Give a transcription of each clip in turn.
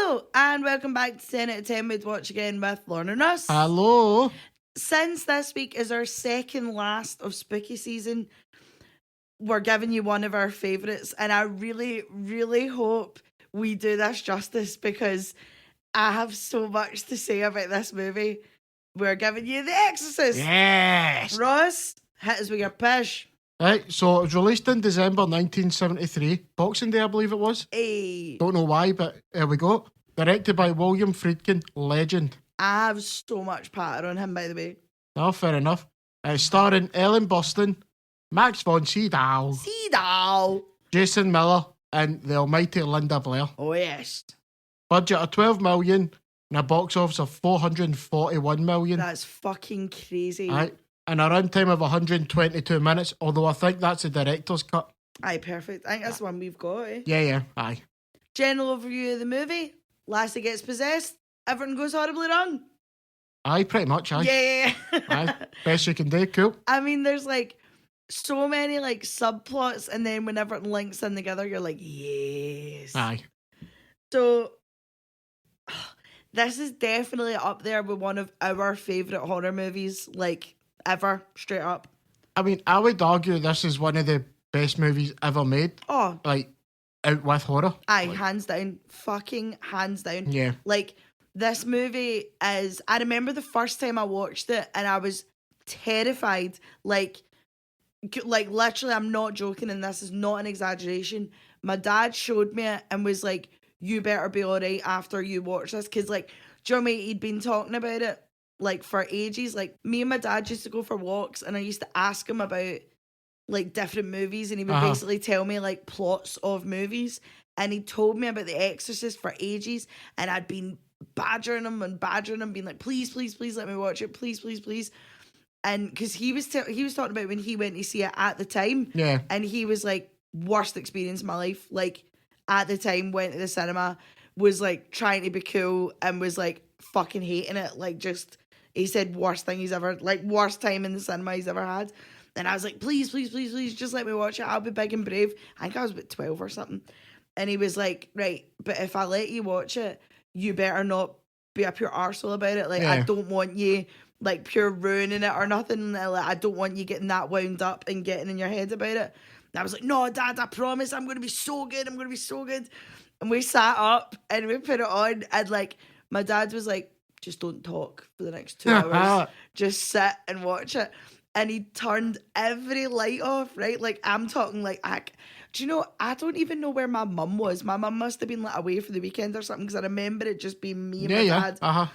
Hello, and welcome back to 10 out of 10 with Watch Again with Lorna and Russ. Hello. Since this week is our second last of spooky season, we're giving you one of our favourites, and I really, really hope we do this justice because I have so much to say about this movie. We're giving you The Exorcist. Yes. Ross, hit us with your push. Right, so it was released in December 1973, Boxing Day, I believe it was. Hey, Don't know why, but there we go. Directed by William Friedkin, legend. I have so much patter on him, by the way. No, fair enough. Starring Ellen Burstyn, Max von Sydow, Jason Miller, and the almighty Linda Blair. Oh, yes. Budget of 12 million and a box office of 441 million. That's fucking crazy. Right. And a runtime of 122 minutes, although I think that's a director's cut. Aye, perfect. I think that's the one we've got, eh? Yeah, aye. General overview of the movie. Lassie gets possessed. Everything goes horribly wrong. Aye, pretty much, aye. Yeah. Aye, best you can do, cool. I mean, there's like so many like subplots, and then when everything links in together, you're like, yes. Aye. So, this is definitely up there with one of our favourite horror movies, like, ever, straight up. I mean, I would argue this is one of the best movies ever made. Oh. Like, out with horror. Aye, like, hands down. Fucking hands down. Yeah. Like, this movie is... I remember the first time I watched it, and I was terrified. Like literally, I'm not joking, and this is not an exaggeration. My dad showed me it and was like, you better be alright after you watch this. Because, like, do you know what I mean? He'd been talking about it, like, for ages. Like, me and my dad used to go for walks, and I used to ask him about, like, different movies, and he would basically tell me, like, plots of movies. And he told me about The Exorcist for ages, and I'd been badgering him, being like, please, please, please let me watch it. Please, please, please. And because he was talking about when he went to see it at the time. Yeah. And he was like, worst experience of my life. Like, at the time, went to the cinema, was like trying to be cool, and was like fucking hating it. Like, just, he said worst thing he's ever, like, worst time in the cinema he's ever had. And I was like, please, please, please, please, just let me watch it. I'll be big and brave. I think I was about 12 or something. And he was like, right, but if I let you watch it, you better not be up your arsehole about it. Like, I don't want you, like, pure ruining it or nothing. Like, I don't want you getting that wound up and getting in your head about it. And I was like, no, Dad, I promise I'm going to be so good. I'm going to be so good. And we sat up and we put it on. And, like, my dad was like, just don't talk for the next 2 hours. Just sit and watch it. And he turned every light off, right? Like, I'm talking like, do you know, I don't even know where my mum was. My mum must have been like away for the weekend or something, because I remember it just being me and my dad.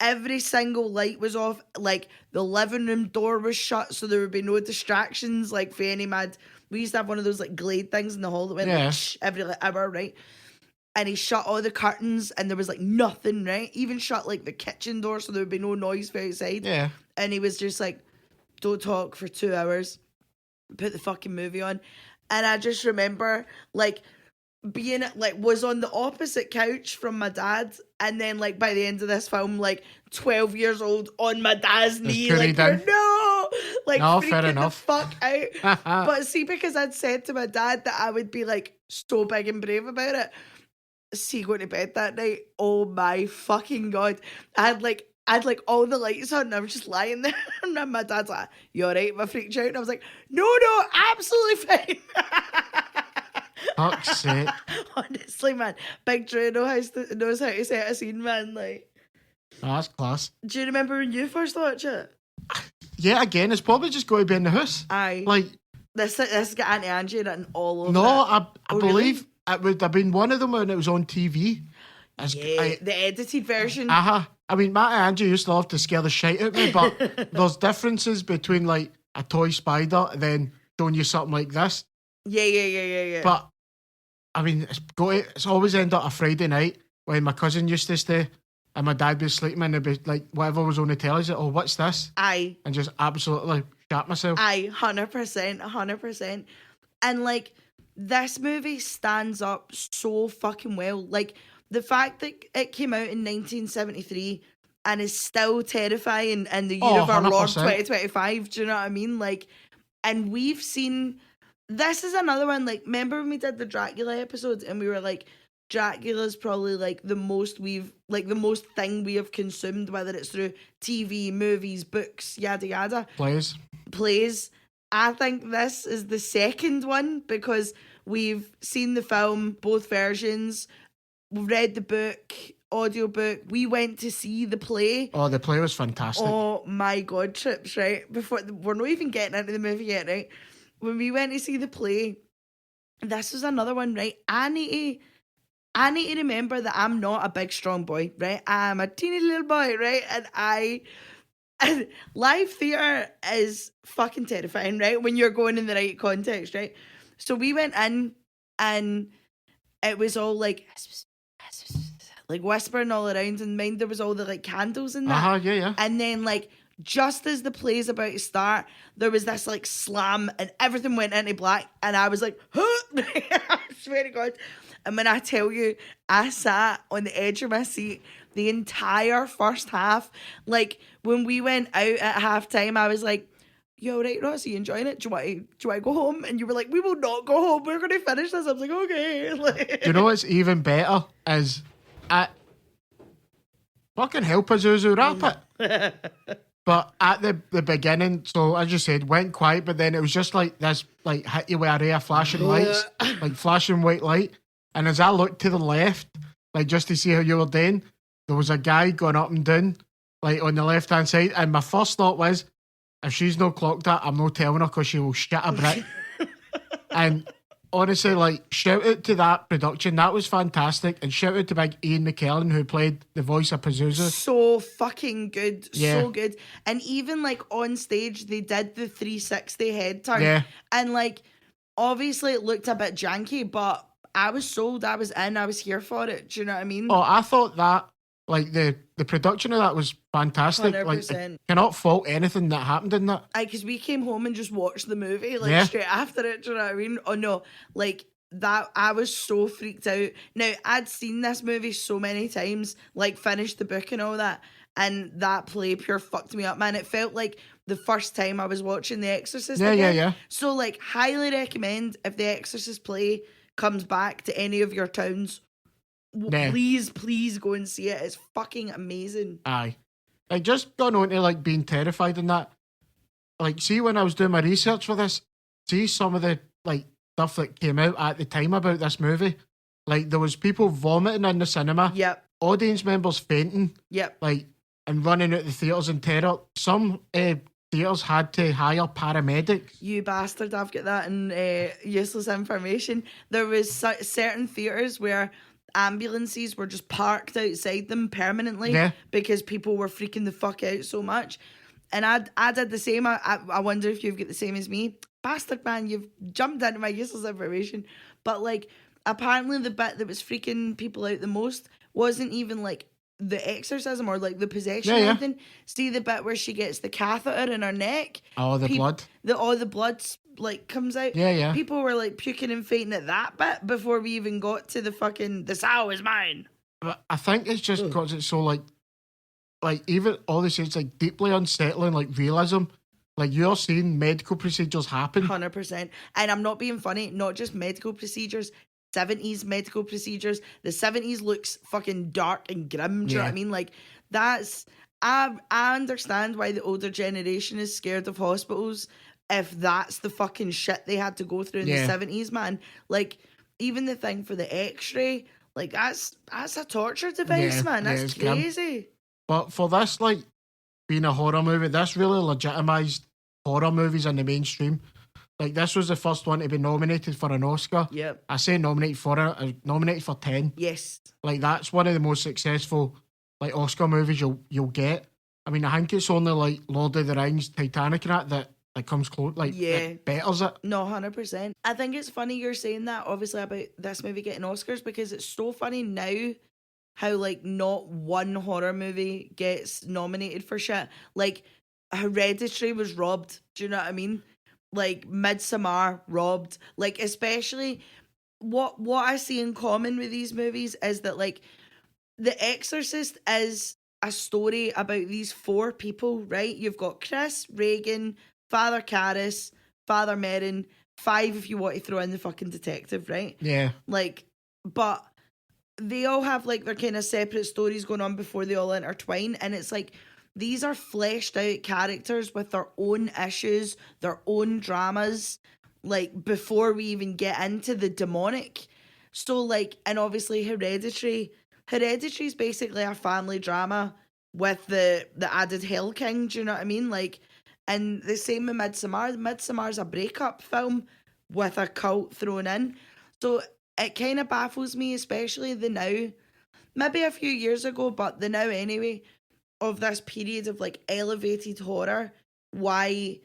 Every single light was off. Like, the living room door was shut, so there would be no distractions, like, for any mad. We used to have one of those, like, Glade things in the hall that went like, shh, every like, hour, right? And he shut all the curtains, and there was, like, nothing, right? Even shut, like, the kitchen door, so there would be no noise from outside. Yeah. And he was just like, don't talk for 2 hours. Put the fucking movie on. And I just remember, like, being, like, was on the opposite couch from my dad, and then, like, by the end of this film, like, 12 years old on my dad's knee, like, no! Like, no, freaking the fuck out. But see, because I'd said to my dad that I would be, like, so big and brave about it, see, going to bed that night, oh my fucking God. I had like all the lights on, and I was just lying there, and then my dad's like, you alright? I freaked out, and I was like, no, absolutely fine. Fuck's sake. Honestly, man, Big Drew knows how to set a scene, man. Like, oh, that's class. Do you remember when you first watched it? Yeah, again, it's probably just going to be in the house. Aye. Like, this got Auntie Angie written all over no, it. I believe it would have been one of them when it was on TV. The edited version. I mean, Matt and Angie used to love to scare the shit out of me, but there's differences between, like, a toy spider and then showing you something like this. Yeah. But, I mean, it's always end up a Friday night when my cousin used to stay and my dad was sleeping, and it'd be like, whatever was on the telly, like, oh, what's this? Aye. And just absolutely shat myself. Aye, 100%. And, like, this movie stands up so fucking well. Like, the fact that it came out in 1973 and is still terrifying in the year of our Lord 2025, do you know what I mean? Like, and we've seen, this is another one, like, remember when we did the Dracula episodes and we were like, Dracula's probably like the most thing we have consumed, whether it's through TV, movies, books, yada yada. Plays. I think this is the second one because we've seen the film, both versions. We've read the book, audiobook. We went to see the play. Oh, the play was fantastic. Oh my God, Trips, right? We're not even getting into the movie yet, right? When we went to see the play, this was another one, right? I need to remember that I'm not a big, strong boy, right? I'm a teeny little boy, right? And live theatre is fucking terrifying, right? When you're going in the right context, right? So we went in and it was all like whispering all around, and mind there was all the like candles in that. Yeah. And then like just as the play's about to start, there was this like slam and everything went into black, and I was like, huh? I swear to God. And when I tell you, I sat on the edge of my seat the entire first half. Like when we went out at halftime, I was like, "You all right, Ross? Are you enjoying it? Do you want to go home?" And you were like, "We will not go home. We're going to finish this." I was like, "Okay." Do you know what's even better is fucking help us, Uzu, wrap it. But at the beginning, so as you said, went quiet, but then it was just like this, like hit you with a ray of flashing lights, like flashing white light. And as I looked to the left, like just to see how you were doing, there was a guy going up and down, like on the left hand side. And my first thought was, if she's not clocked that, I'm not telling her because she will shit a brick. And honestly, like, shout out to that production. That was fantastic. And shout out to big Ian McKellen, who played the voice of Pazuzu. So fucking good. Yeah. So good. And even like on stage, they did the 360 head turn. Yeah. And like, obviously it looked a bit janky, but I was sold. I was in. I was here for it. Do you know what I mean? Oh, I thought that, like, the production of that was fantastic. 100%. Like, I cannot fault anything that happened in that. Because we came home and just watched the movie, like, Yeah. straight after it. Do you know what I mean? Oh, no. Like, that, I was so freaked out. Now, I'd seen this movie so many times, like, finished the book and all that, and that play pure fucked me up, man. It felt like the first time I was watching The Exorcist again. Yeah. So, like, highly recommend if The Exorcist play comes back to any of your towns, please go and see it. It's fucking amazing. Aye. Like, just going on to, like, being terrified and that. Like, see, when I was doing my research for this, see some of the, like, stuff that came out at the time about this movie. Like, there was people vomiting in the cinema. Yep. Audience members fainting. Yep. Like, and running out the theatres in terror. Some theatres had to hire paramedics. You bastard, I've got that in useless information. There was certain theatres where ambulances were just parked outside them permanently because people were freaking the fuck out so much. And I did the same. I wonder if you've got the same as me. Bastard, man, you've jumped into my useless information. But, like, apparently the bit that was freaking people out the most wasn't even, like, the exorcism or, like, the possession or anything. See the bit where she gets the catheter in her neck? Oh, the blood. All the blood, like, comes out. Yeah. People were, like, puking and fainting at that bit before we even got to the fucking, the sow is mine. But I think it's just because it's so, like even all this is, like, deeply unsettling, like, realism. Like, you're seeing medical procedures happen. 100%. And I'm not being funny, not just medical procedures, 70s medical procedures. The 70s looks fucking dark and grim. Do you know what I mean? Like, that's... I understand why the older generation is scared of hospitals if that's the fucking shit they had to go through in the 70s, man. Like, even the thing for the x-ray, like, that's a torture device, man. That's crazy. But for this, like, being a horror movie, this really legitimised horror movies in the mainstream. Like, this was the first one to be nominated for an Oscar. Yep. I say nominated for it, nominated for 10. Yes. Like, that's one of the most successful, like, Oscar movies you'll get. I mean, I think it's only, like, Lord of the Rings, Titanic and that comes close, like, it betters it. No, 100%. I think it's funny you're saying that, obviously, about this movie getting Oscars, because it's so funny now how, like, not one horror movie gets nominated for shit. Like, Hereditary was robbed. Do you know what I mean? Like, Midsommar, robbed. Like, especially, what I see in common with these movies is that, like, The Exorcist is a story about these four people, right? You've got Chris, Reagan, Father Karras, Father Merrin, 5 if you want to throw in the fucking detective, right? Yeah. Like, but they all have like their kind of separate stories going on before they all intertwine, and it's like these are fleshed out characters with their own issues, their own dramas, like before we even get into the demonic. So like, and obviously Hereditary is basically a family drama with the added Hell King, do you know what I mean? Like, and the same with Midsommar's a breakup film with a cult thrown in. So it kind of baffles me, especially the now, maybe a few years ago, but the now anyway, of this period of like elevated horror, why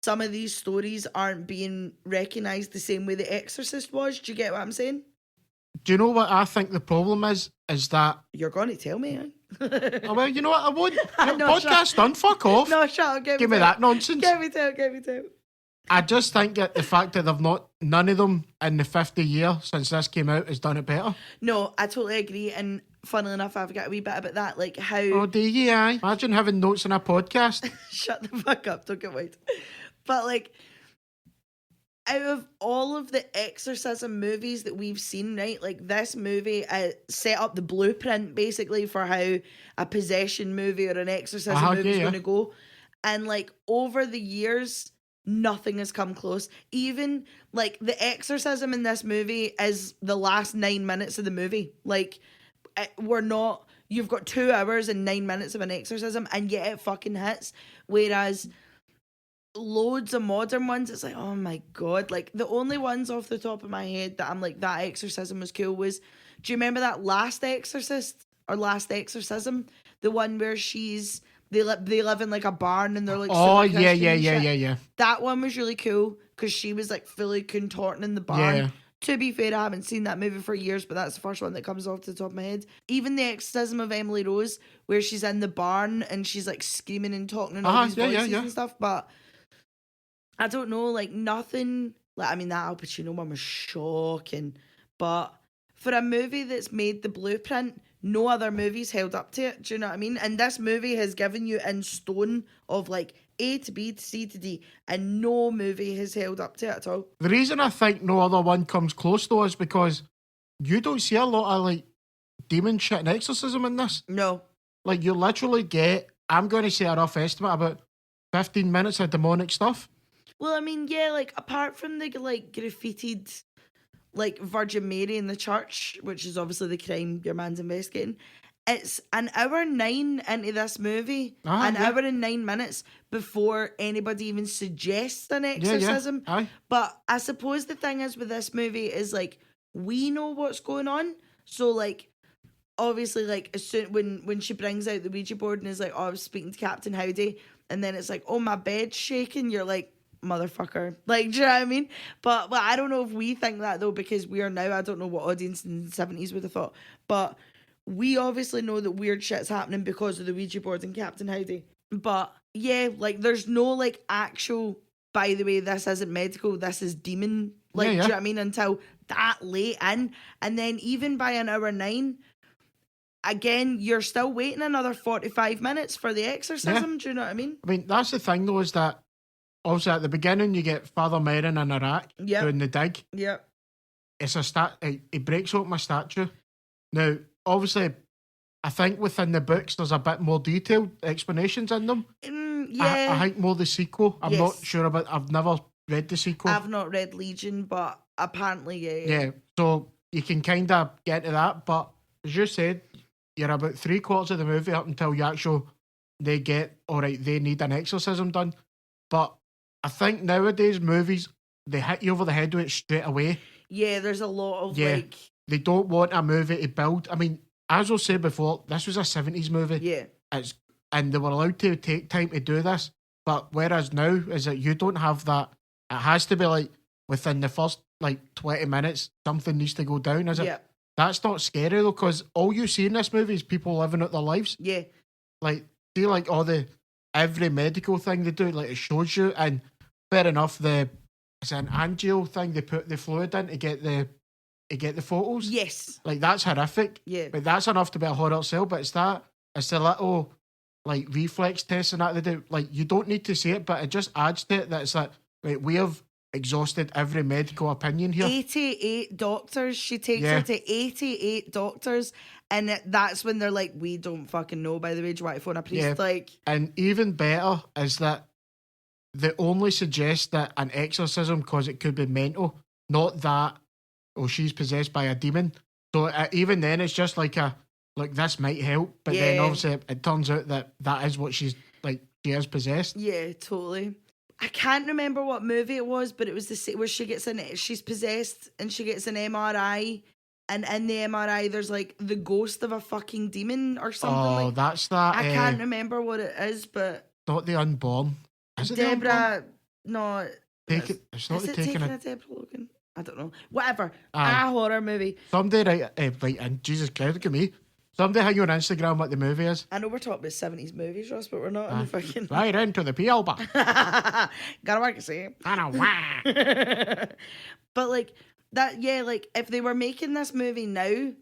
some of these stories aren't being recognised the same way The Exorcist was. Do you get what I'm saying? Do you know what I think the problem is? Is that... You're going to tell me, Oh, well, you know what? I won't. No, Podcast done. Fuck off. No, shut up. Give me that nonsense. Give me two. I just think that the fact that none of them in the 50 years since this came out has done it better. No, I totally agree. And funnily enough, I've got a wee bit about that. Like how... Oh, do you? Aye. Imagine having notes in a podcast. Shut the fuck up. Don't get white. But like, out of all of the exorcism movies that we've seen, right, like this movie set up the blueprint basically for how a possession movie or an exorcism movie is going to go. And like over the years, nothing has come close. Even like the exorcism in this movie is the last 9 minutes of the movie. Like you've got 2 hours and 9 minutes of an exorcism and yet it fucking hits. Whereas loads of modern ones, it's like, oh my god, like the only ones off the top of my head that I'm like, that exorcism was cool was, do you remember that last Exorcist or last exorcism, the one where they live in like a barn and they're like, oh yeah, that one was really cool because she was like fully contorting in the barn. To be fair, I haven't seen that movie for years, but that's the first one that comes off the top of my head. Even the exorcism of Emily Rose, where she's in the barn and she's like screaming and talking and all these voices and stuff, but I don't know, like nothing, like, I mean, that Al Pacino one was shocking, but for a movie that's made the blueprint, no other movie's held up to it, do you know what I mean? And this movie has given you in stone of like A to B to C to D, and no movie has held up to it at all. The reason I think no other one comes close though is because you don't see a lot of like demon shit and exorcism in this. No. Like you literally get, I'm going to say a rough estimate, about 15 minutes of demonic stuff. Well, I mean, yeah, like, apart from the, like, graffitied, like, Virgin Mary in the church, which is obviously the crime your man's investigating, it's an hour 9 into this movie, hour and 9 minutes before anybody even suggests an exorcism. Aye. But I suppose the thing is with this movie is, like, we know what's going on, so, like, obviously, like, as soon when she brings out the Ouija board and is like, oh, I was speaking to Captain Howdy, and then it's like, oh, my bed's shaking, you're like, motherfucker, like, do you know what I mean? But I don't know if we think that though, because we are now, I don't know what audience in the 70s would have thought, but we obviously know that weird shit's happening because of the Ouija board and Captain Howdy. But yeah, like there's no like actual, by the way, this isn't medical, this is demon, like, do you know what I mean, until that late in. And then even by an hour 9, again, you're still waiting another 45 minutes for the exorcism, do you know what I mean? I mean, that's the thing though, is that also at the beginning you get Father Merrin in Iraq doing the dig. Yep. It's he breaks open a statue. Now, obviously, I think within the books there's a bit more detailed explanations in them. Yeah. I think more the sequel. I'm not sure about, I've never read the sequel. I've not read Legion, but apparently, Yeah, so you can kind of get to that, but as you said, you're about 3/4 of the movie up until they get, alright, they need an exorcism done. But I think nowadays movies, they hit you over the head with it straight away. Yeah, there's a lot of like... They don't want a movie to build. I mean, as I said before, this was a 70s movie. Yeah. And they were allowed to take time to do this. But whereas now, is that you don't have that. It has to be like, within the first like 20 minutes, something needs to go down, is it? Yeah. That's not scary though, because all you see in this movie is people living out their lives. Yeah. Like, see like every medical thing they do, like it shows you, and fair enough, it's an angio thing, they put the fluid in to get the photos. Yes. Like, that's horrific. Yeah. But that's enough to be a horror itself, but it's the little, like, reflex tests and that they do. Like, you don't need to see it, but it just adds to it that it's like, right, we have exhausted every medical opinion here. 88 doctors. She takes Yeah. her to 88 doctors, and that's when they're like, we don't fucking know, by the way, do you want to phone a priest? Yeah. Like, And even better is that they only suggest that an exorcism because it could be mental, not that, oh, she's possessed by a demon. So even then, it's just like this might help, but then Yeah. obviously it turns out that is what she's like. She is possessed. yeah, totally. I can't remember what movie it was, but it was where she's possessed and she gets an MRI, and in the MRI there's like the ghost of a fucking demon or something. Oh, like that's that. I can't remember what it is, but Not the unborn. Is it the unborn? Deborah, no, It's not is the it taking taking a. a Deborah Logan? I don't know. Whatever. Aye. A horror movie. Somebody right, and Jesus Christ, look at me. Somebody hang on Instagram what the movie is. I know we're talking about 70s movies, Ross, but we're not in the fucking. Right into the PL box. Gotta work, see. I know why. But like that, yeah, like if they were making this movie now,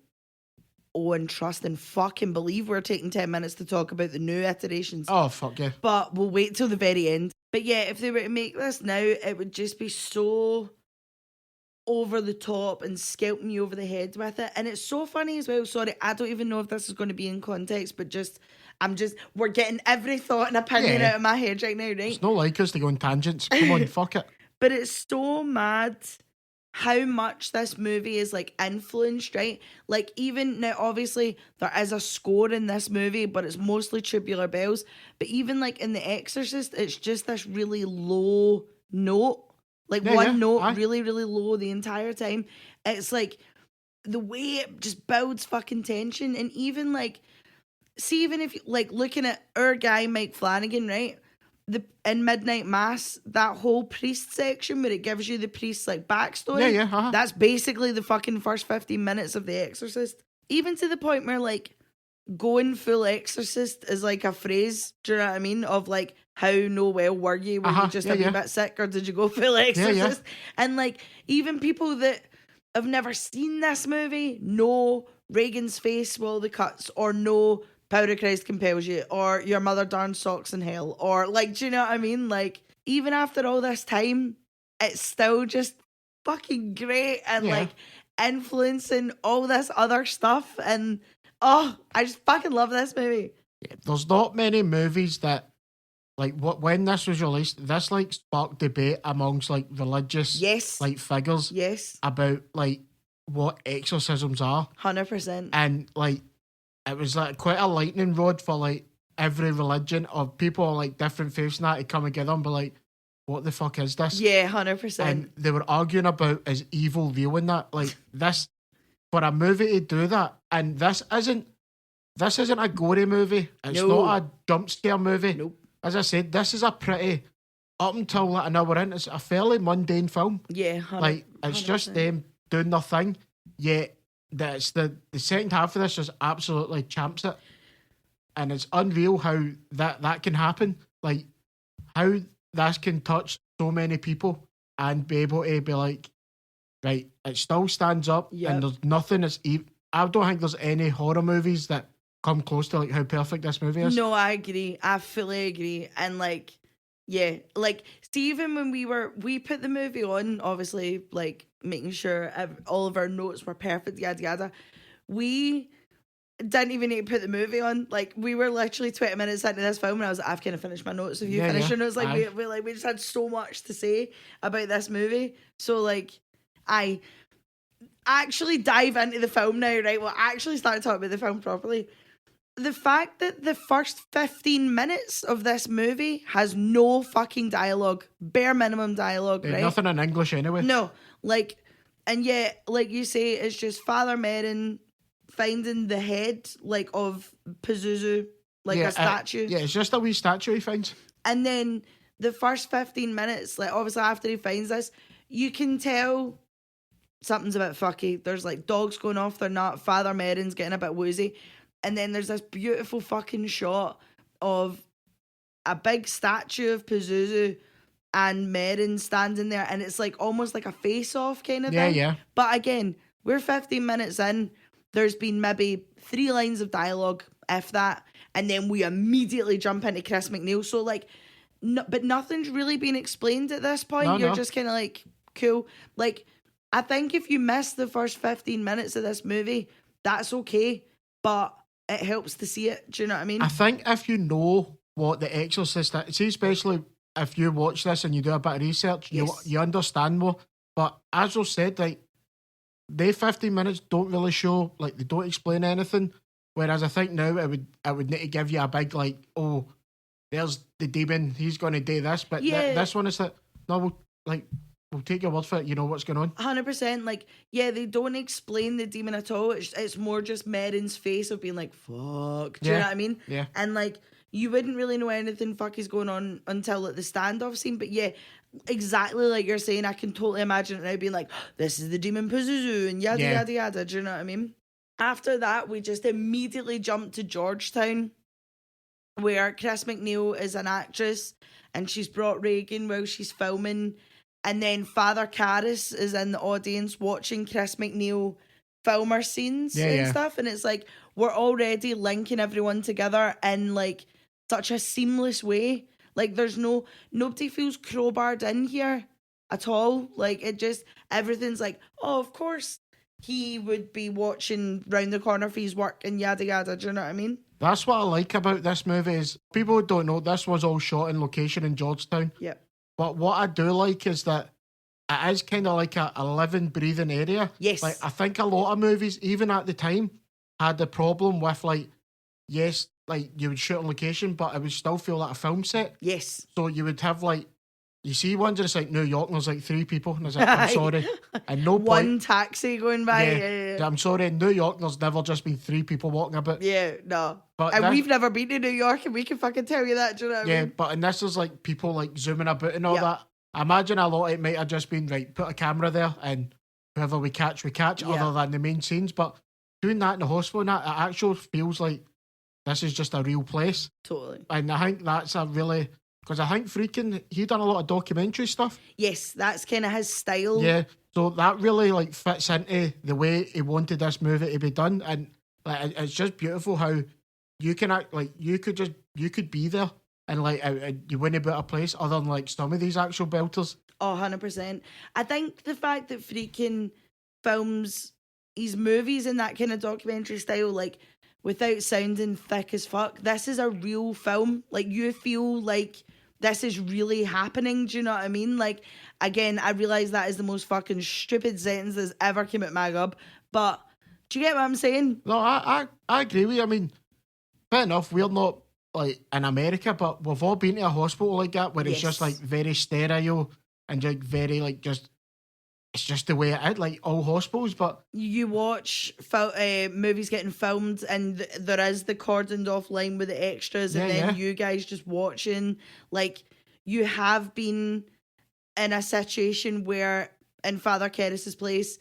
and trust and fucking believe we're taking 10 minutes to talk about the new iterations. Oh, fuck yeah. But we'll wait till the very end. But yeah, if they were to make this now, it would just be so over the top and scalping you over the head with it. And it's so funny as well. Sorry, I don't even know if this is going to be in context, but we're getting every thought and opinion Yeah. out of my head right now, right? It's not like us to go on tangents. Come on, fuck it. But it's so mad how much this movie is like influenced, right? Like even now, obviously there is a score in this movie, but it's mostly tubular bells. But even like in The Exorcist, it's just this really low note, like one note, aye. really, really low the entire time. It's like the way it just builds fucking tension, and even like, see, even if you like looking at our guy Mike Flanagan, right? In Midnight Mass, that whole priest section where it gives you the priest's like backstory. Yeah, uh-huh. That's basically the fucking first 15 minutes of The Exorcist. Even to the point where like going full Exorcist is like a phrase, do you know what I mean? Of like, how no well were you? Were you just a wee bit sick, or did you go full Exorcist? And like even people that have never seen this movie know Reagan's face while the cuts, or know Power of Christ compels you, or your mother darns socks in hell, or like, do you know what I mean? Like, even after all this time, it's still just fucking great and like influencing all this other stuff. And oh, I just fucking love this movie. Yeah, there's not many movies that, like, when this was released, this like sparked debate amongst like religious like figures about like what exorcisms are. 100%. And like it was like quite a lightning rod for like every religion of people of like different faiths and that to come together and be like, what the fuck is this? Yeah, 100%. And they were arguing about is evil real in that? Like this, for a movie to do that, and this isn't a gory movie. It's not a jump scare movie. Nope. As I said, this is a pretty, up until like an hour in, it's a fairly mundane film. Yeah, 100%. Like it's just them doing their thing. Yet that's the second half of this just absolutely champs it, and it's unreal how that can happen. Like how this can touch so many people and be able to be like, right, it still stands up, and there's nothing that's I don't think there's any horror movies that come close to like how perfect this movie is. No, I agree. I fully agree. And like, yeah, like, see, even when we put the movie on, obviously, like, making sure all of our notes were perfect, yada, yada. We didn't even need to put the movie on. Like, we were literally 20 minutes into this film and I was like, I've kind of finished my notes. Have you finished your notes? Like, we just had so much to say about this movie. So, like, I actually dive into the film now, right? Well, I actually started talking about the film properly. The fact that the first 15 minutes of this movie has no fucking dialogue, bare minimum dialogue, right? Nothing in English anyway. No, like, and yet, like you say, it's just Father Merrin finding the head, like, of Pazuzu, like a statue. It's just a wee statue he finds. And then the first 15 minutes, like, obviously after he finds this, you can tell something's a bit fucky. There's, like, dogs going off their nut, Father Merrin's getting a bit woozy. And then there's this beautiful fucking shot of a big statue of Pazuzu and Merrin standing there, and it's like almost like a face-off kind of thing. Yeah. But again, we're 15 minutes in. There's been maybe 3 lines of dialogue, if that, and then we immediately jump into Chris McNeil. So like, but nothing's really been explained at this point. You're just kind of like, cool. Like, I think if you miss the first 15 minutes of this movie, that's okay, but it helps to see it. Do you know what I mean? I think if you know what The Exorcist is, see, especially if you watch this and you do a bit of research, Yes. you understand more. But as I said, like, they 15 minutes don't really show, like, they don't explain anything. Whereas I think now it would need to give you a big, like, oh, there's the demon, he's going to do this. But Yeah. this one is that, no, we'll take your word for it, you know what's going on. 100%. Like, yeah, they don't explain the demon at all. It's more just Merrin's face of being like, fuck. Do you know what I mean? Yeah. And like, you wouldn't really know anything fuck is going on until like the standoff scene. But yeah, exactly like you're saying, I can totally imagine it now being like, this is the demon Pazuzu and yada yada yada. Do you know what I mean? After that, we just immediately jump to Georgetown, where Chris McNeil is an actress and she's brought Reagan while she's filming. And then Father Karras is in the audience watching Chris McNeil film her scenes and stuff. And it's like, we're already linking everyone together in like such a seamless way. Like, there's nobody feels crowbarred in here at all. Like, it just, everything's like, oh, of course he would be watching round the corner for his work and yada yada. Do you know what I mean? That's what I like about this movie is people who don't know this was all shot in location in Georgetown. Yep. But what I do like is that it is kind of like a living, breathing area. Yes. Like, I think a lot of movies, even at the time, had the problem with, like, yes, like, you would shoot on location, but it would still feel like a film set. Yes. So you would have, like, you see ones and it's like New York and there's like 3 people and it's like, I'm sorry. And no point. One taxi going by. Yeah. I'm sorry, in New York there's never just been 3 people walking about. Yeah, no. But and we've never been to New York and we can fucking tell you that, do you know what I mean? Yeah, but and this is like people like zooming about and all that. I imagine a lot of it might have just been, right, put a camera there and whoever we catch, other than the main scenes. But doing that in the hospital and that, it actually feels like this is just a real place. Totally. And I think that's a really... Because I think Freakin', he done a lot of documentary stuff. Yes, that's kind of his style. Yeah, so that really like fits into the way he wanted this movie to be done. And like, it's just beautiful how you can act, like, you could be there and like you wouldn't be at a place other than like some of these actual belters. Oh, 100%. I think the fact that Freakin' films his movies in that kind of documentary style, like, without sounding thick as fuck, this is a real film. Like, you feel like this is really happening. Do you know what I mean? Like, again, I realise that is the most fucking stupid sentence that's ever came out my gob, but do you get what I'm saying? No, I agree with you. I mean, fair enough, we're not like in America, but we've all been to a hospital like that where it's just like very sterile and like very like just, it's just the way it is, like all hospitals. But you watch movies getting filmed and there is the cordoned off line with the extras and then you guys just watching. Like, you have been in a situation where in Father Karras' place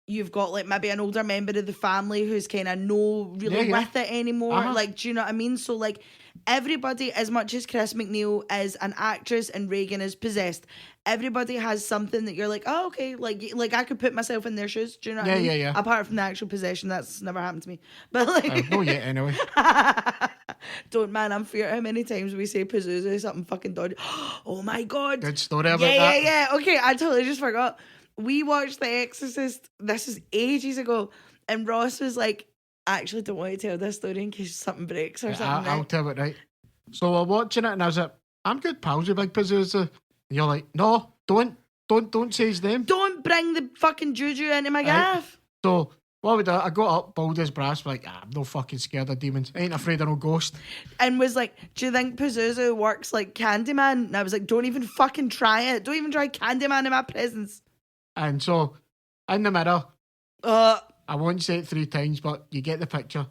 you've got like maybe an older member of the family who's kind of no really with it anymore. Like, do you know what I mean? So like, everybody, as much as Chris McNeil is an actress and Reagan is possessed, everybody has something that you're like, oh, okay, like I could put myself in their shoes. Do you know what I mean? Yeah. Apart from the actual possession, that's never happened to me. But like, no, yet anyway. Don't, man, I'm feared how many times we say Pazuzu something fucking dodgy. Oh my god. Good story about that. Yeah. Okay, I totally just forgot. We watched The Exorcist, this is ages ago, and Ross was like, I actually don't want to tell this story in case something breaks or something. I'll tell it, right? So we're watching it and I was like, I'm good pals with Big Pazuzu. And you're like, no, don't say his name. Don't bring the fucking juju into my gaff. So what we did, I got up, bald as brass, like, I'm no fucking scared of demons. I ain't afraid of no ghost. And was like, do you think Pazuzu works like Candyman? And I was like, don't even fucking try it. Don't even try Candyman in my presence. And so, in the mirror, I won't say it 3 times, but you get the picture.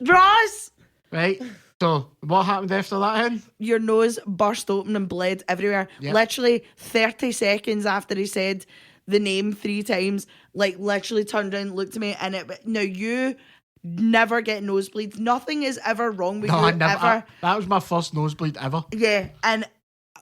Ross! Right? So, what happened after that, Hen? Your nose burst open and bled everywhere. Yep. Literally 30 seconds after he said the name 3 times, like, literally turned around, looked at me, and now you never get nosebleeds. Nothing is ever wrong with you, ever. That was my first nosebleed ever. Yeah, and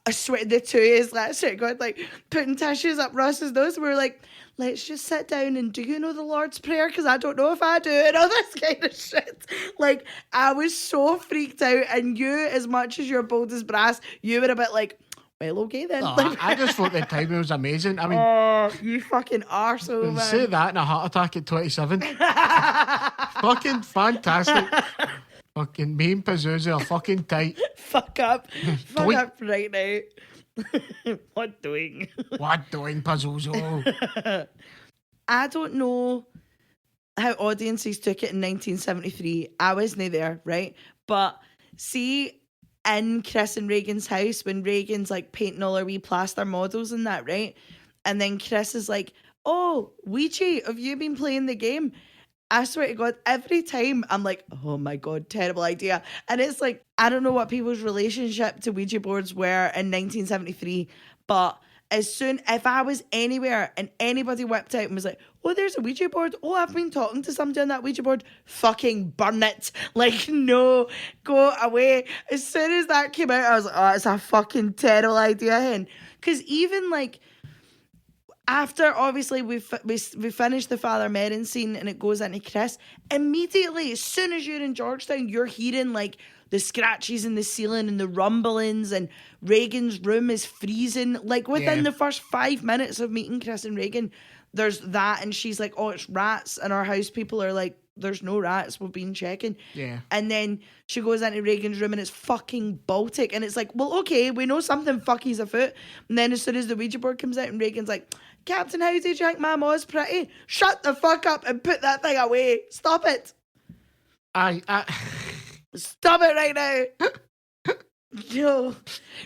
I swear the two is like putting tissues up Ross's nose. We were like, let's just sit down and do you know the Lord's Prayer? Because I don't know if I do, and all this kind of shit. Like, I was so freaked out, and you, as much as you're bold as brass, you were a bit like, well, okay then. Oh, I just thought the timing was amazing. I mean, oh, you fucking arsehole, man. say that in a heart attack at 27. Fucking fantastic. Fucking me and Pazuzu are fucking tight. Fuck up. Fuck Doink. up right now. What doing? What doing, Pazuzu? I don't know how audiences took it in 1973. I wasn't there, right? But see, in Chris and Reagan's house, when Reagan's like painting all her wee plaster models and that, right? And then Chris is like, oh, Ouija, have you been playing the game? I swear to God, every time I'm like, oh my God, terrible idea. And it's like, I don't know what people's relationship to Ouija boards were in 1973, but as soon, if I was anywhere and anybody whipped out and was like, oh, there's a Ouija board. Oh, I've been talking to somebody on that Ouija board. Fucking burn it. Like, no, go away. As soon as that came out, I was like, oh, it's a fucking terrible idea, hen. Because even like, after obviously we finish the Father Merrin scene and it goes into Chris, immediately as soon as you're in Georgetown, you're hearing like the scratches in the ceiling and the rumblings, and Reagan's room is freezing. Like within the first 5 minutes of meeting Chris and Reagan, there's that, and she's like, oh, it's rats, and our house people are like, there's no rats, we've been checking. Yeah. And then she goes into Reagan's room and it's fucking Baltic, and it's like, well, okay, we know something fucky's afoot. And then as soon as the Ouija board comes out and Reagan's like, Captain, how did you think my ma's pretty? Shut the fuck up and put that thing away. Stop it. Stop it right now. Yo.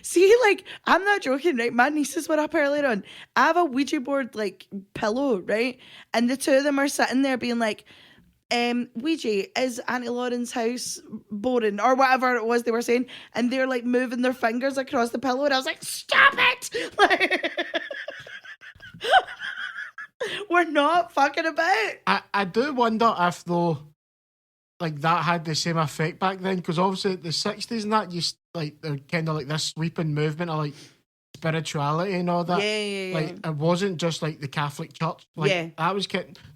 See, like, I'm not joking, right? My nieces were up earlier on. I have a Ouija board, like, pillow, right? And the two of them are sitting there being like, Ouija, is Auntie Lauren's house boring? Or whatever it was they were saying. And they're, like, moving their fingers across the pillow. And I was like, stop it! Like... We're not fucking about. I do wonder if though, like that had the same effect back then, because obviously the 60s and that used like they're kind of like this sweeping movement of like spirituality and all that. Yeah. Like it wasn't just like the Catholic Church. Like, yeah, that was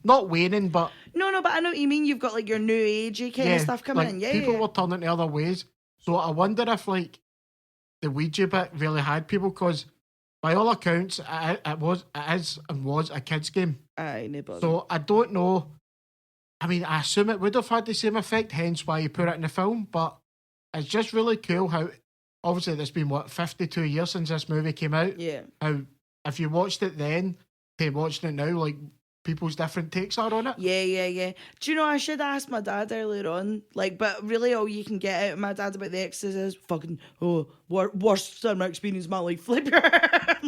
not waning, but no, but I know what you mean. You've got like your new agey kind of stuff coming like, in. Yeah, people were turning to other ways. So I wonder if like the Ouija bit really had people, because by all accounts, it is a kids' game. Aye, no bother. So I don't know. I mean, I assume it would have had the same effect, hence why you put it in the film. But it's just really cool how, obviously, there's been 52 years since this movie came out. Yeah. How if you watched it then to watching it now, like people's different takes are on it. Yeah. Do you know, I should ask my dad earlier on, like, but really all you can get out of my dad about The Exorcist is fucking, worst cinema experience of my life. Flip your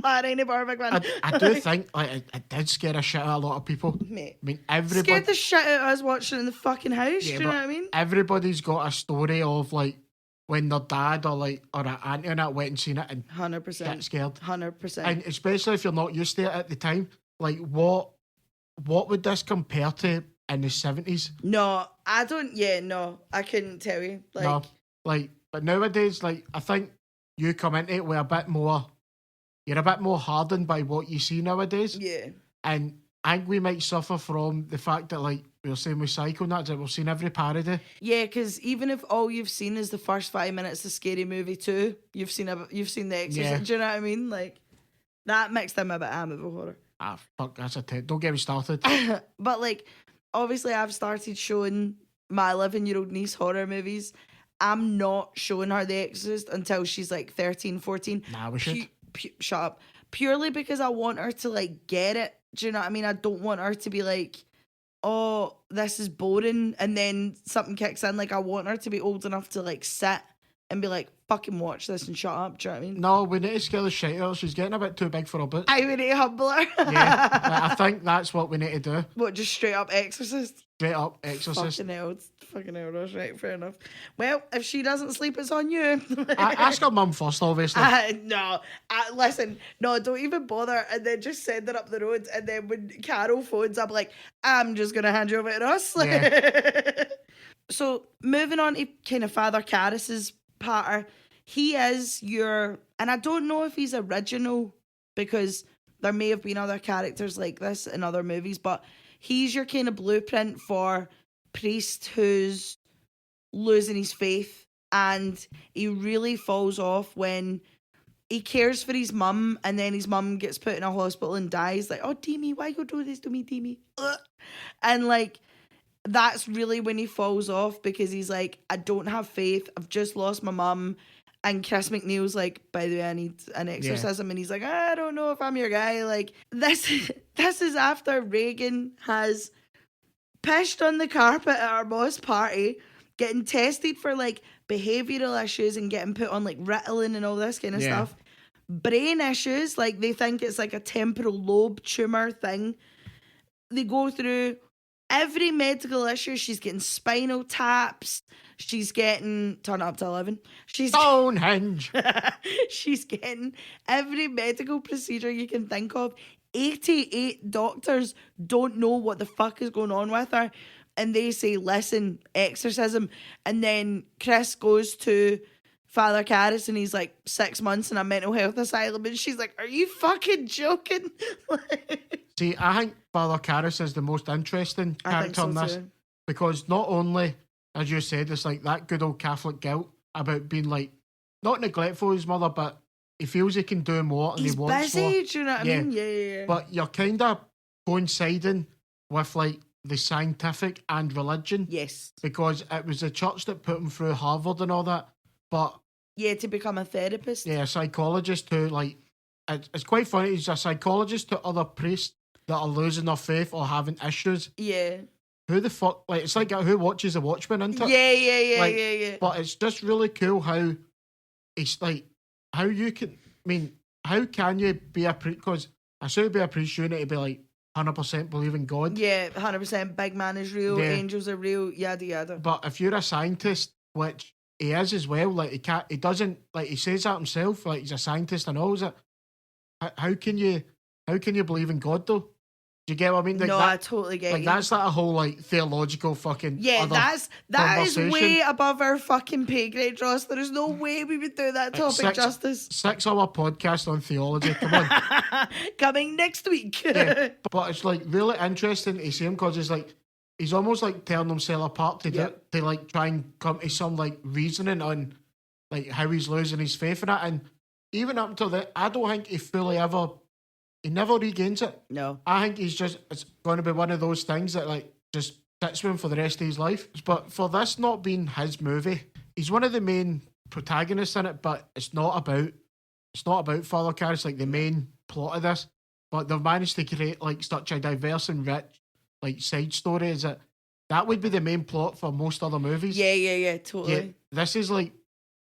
man, ain't a perfect man. I do think like it did scare a shit out of a lot of people. Mate, I mean, everybody scared the shit out of us watching it in the fucking house. Yeah, do you know what I mean? Everybody's got a story of like when their dad or an auntie and that went and seen it and 100%. get scared. 100%. And especially if you're not used to it at the time, like what would this compare to in the 70s? No, I don't. Yeah, no, I couldn't tell you. Like, no, like, but nowadays, like, I think you come into it with a bit more. You're a bit more hardened by what you see nowadays. Yeah. And I think we might suffer from the fact that, like we were saying with Psycho, and that we've seen every parody. Yeah, because even if all you've seen is the first 5 minutes of Scary Movie 2, you've seen The Exorcist. Yeah. Do you know what I mean? Like, that makes them a bit Amityville Horror. Ah, fuck, that's a don't get me started. But like, obviously I've started showing my 11-year-old niece horror movies. I'm not showing her The Exorcist until she's like 13, 14. Nah, we should. Shut up. Purely because I want her to like get it. Do you know what I mean? I don't want her to be like, oh, this is boring, and then something kicks in. Like, I want her to be old enough to like sit and be like, fucking watch this and shut up. Do you know what I mean? No, we need to scare the shit out of her. She's getting a bit too big for her boots. I would need to humble her. Yeah, like, I think that's what we need to do. What, just straight up Exorcist? Straight up Exorcist. Fucking hell, that's right, fair enough. Well, if she doesn't sleep, it's on you. Ask her mum first, obviously. Listen, no, don't even bother, and then just send her up the road, and then when Carol phones up, like, I'm just going to hand you over to us. Yeah. So, moving on to kind of Father Karras's patter, he is and I don't know if he's original, because there may have been other characters like this in other movies, but he's your kind of blueprint for priest who's losing his faith, and he really falls off when he cares for his mum, and then his mum gets put in a hospital and dies. Like, oh, Demi, why you do this to me, Demi? And like, that's really when he falls off, because he's like, I don't have faith. I've just lost my mum. And Chris McNeil's like, by the way, I need an exorcism. And he's like, I don't know if I'm your guy. Like, this is after Reagan has pissed on the carpet at our Moss party, getting tested for like behavioural issues and getting put on like Ritalin and all this kind of stuff. Brain issues, like they think it's like a temporal lobe tumour thing. They go through every medical issue. She's getting spinal taps. She's getting, turn it up to 11. Stonehenge. She's getting every medical procedure you can think of. 88 doctors don't know what the fuck is going on with her. And they say, listen, exorcism. And then Chris goes to Father Karras and he's like 6 months in a mental health asylum. And she's like, are you fucking joking? See, I think Father Karras is the most interesting character in this. Too. Because not only, as you said, it's like that good old Catholic guilt about being like, not neglectful of his mother, but he feels he can do more and he's he wants busy, more. do you know what I mean? Yeah. But you're kind of coinciding with like the scientific and religion. Yes. Because it was the church that put him through Harvard and all that. But yeah, to become a therapist. Yeah, a psychologist who, like, it's quite funny. He's a psychologist to other priests that are losing their faith or having issues. Yeah. Who the fuck, like, it's like who watches The Watchmen, isn't it? Yeah. But it's just really cool how it's like, how you can, I mean, how can you be a priest? Because I say to be a priest, you need to be like 100% believe in God. Yeah, 100%. Big man is real, angels are real, yada yada. But if you're a scientist, which he is as well, like he doesn't, like he says that himself, like he's a scientist and all, is it? How can you believe in God though? Do you get what I mean? Like I totally get like you. that's like a whole like theological fucking that is way above our fucking pay grade, Ross. There is no way we would do that topic justice. 6-hour podcast on theology. Come on, coming next week. But it's like really interesting to see him because it's like he's almost like tearing himself apart to like try and come to some like reasoning on like how he's losing his faith in it. And even up until that, I don't think he never regains it. No. I think it's going to be one of those things that like just sits with him for the rest of his life. But for this not being his movie, he's one of the main protagonists in it, but it's not about Father Karras, like the main plot of this. But they've managed to create like such a diverse and rich like side story. Is that would be the main plot for most other movies. Yeah, totally. Yeah, this is like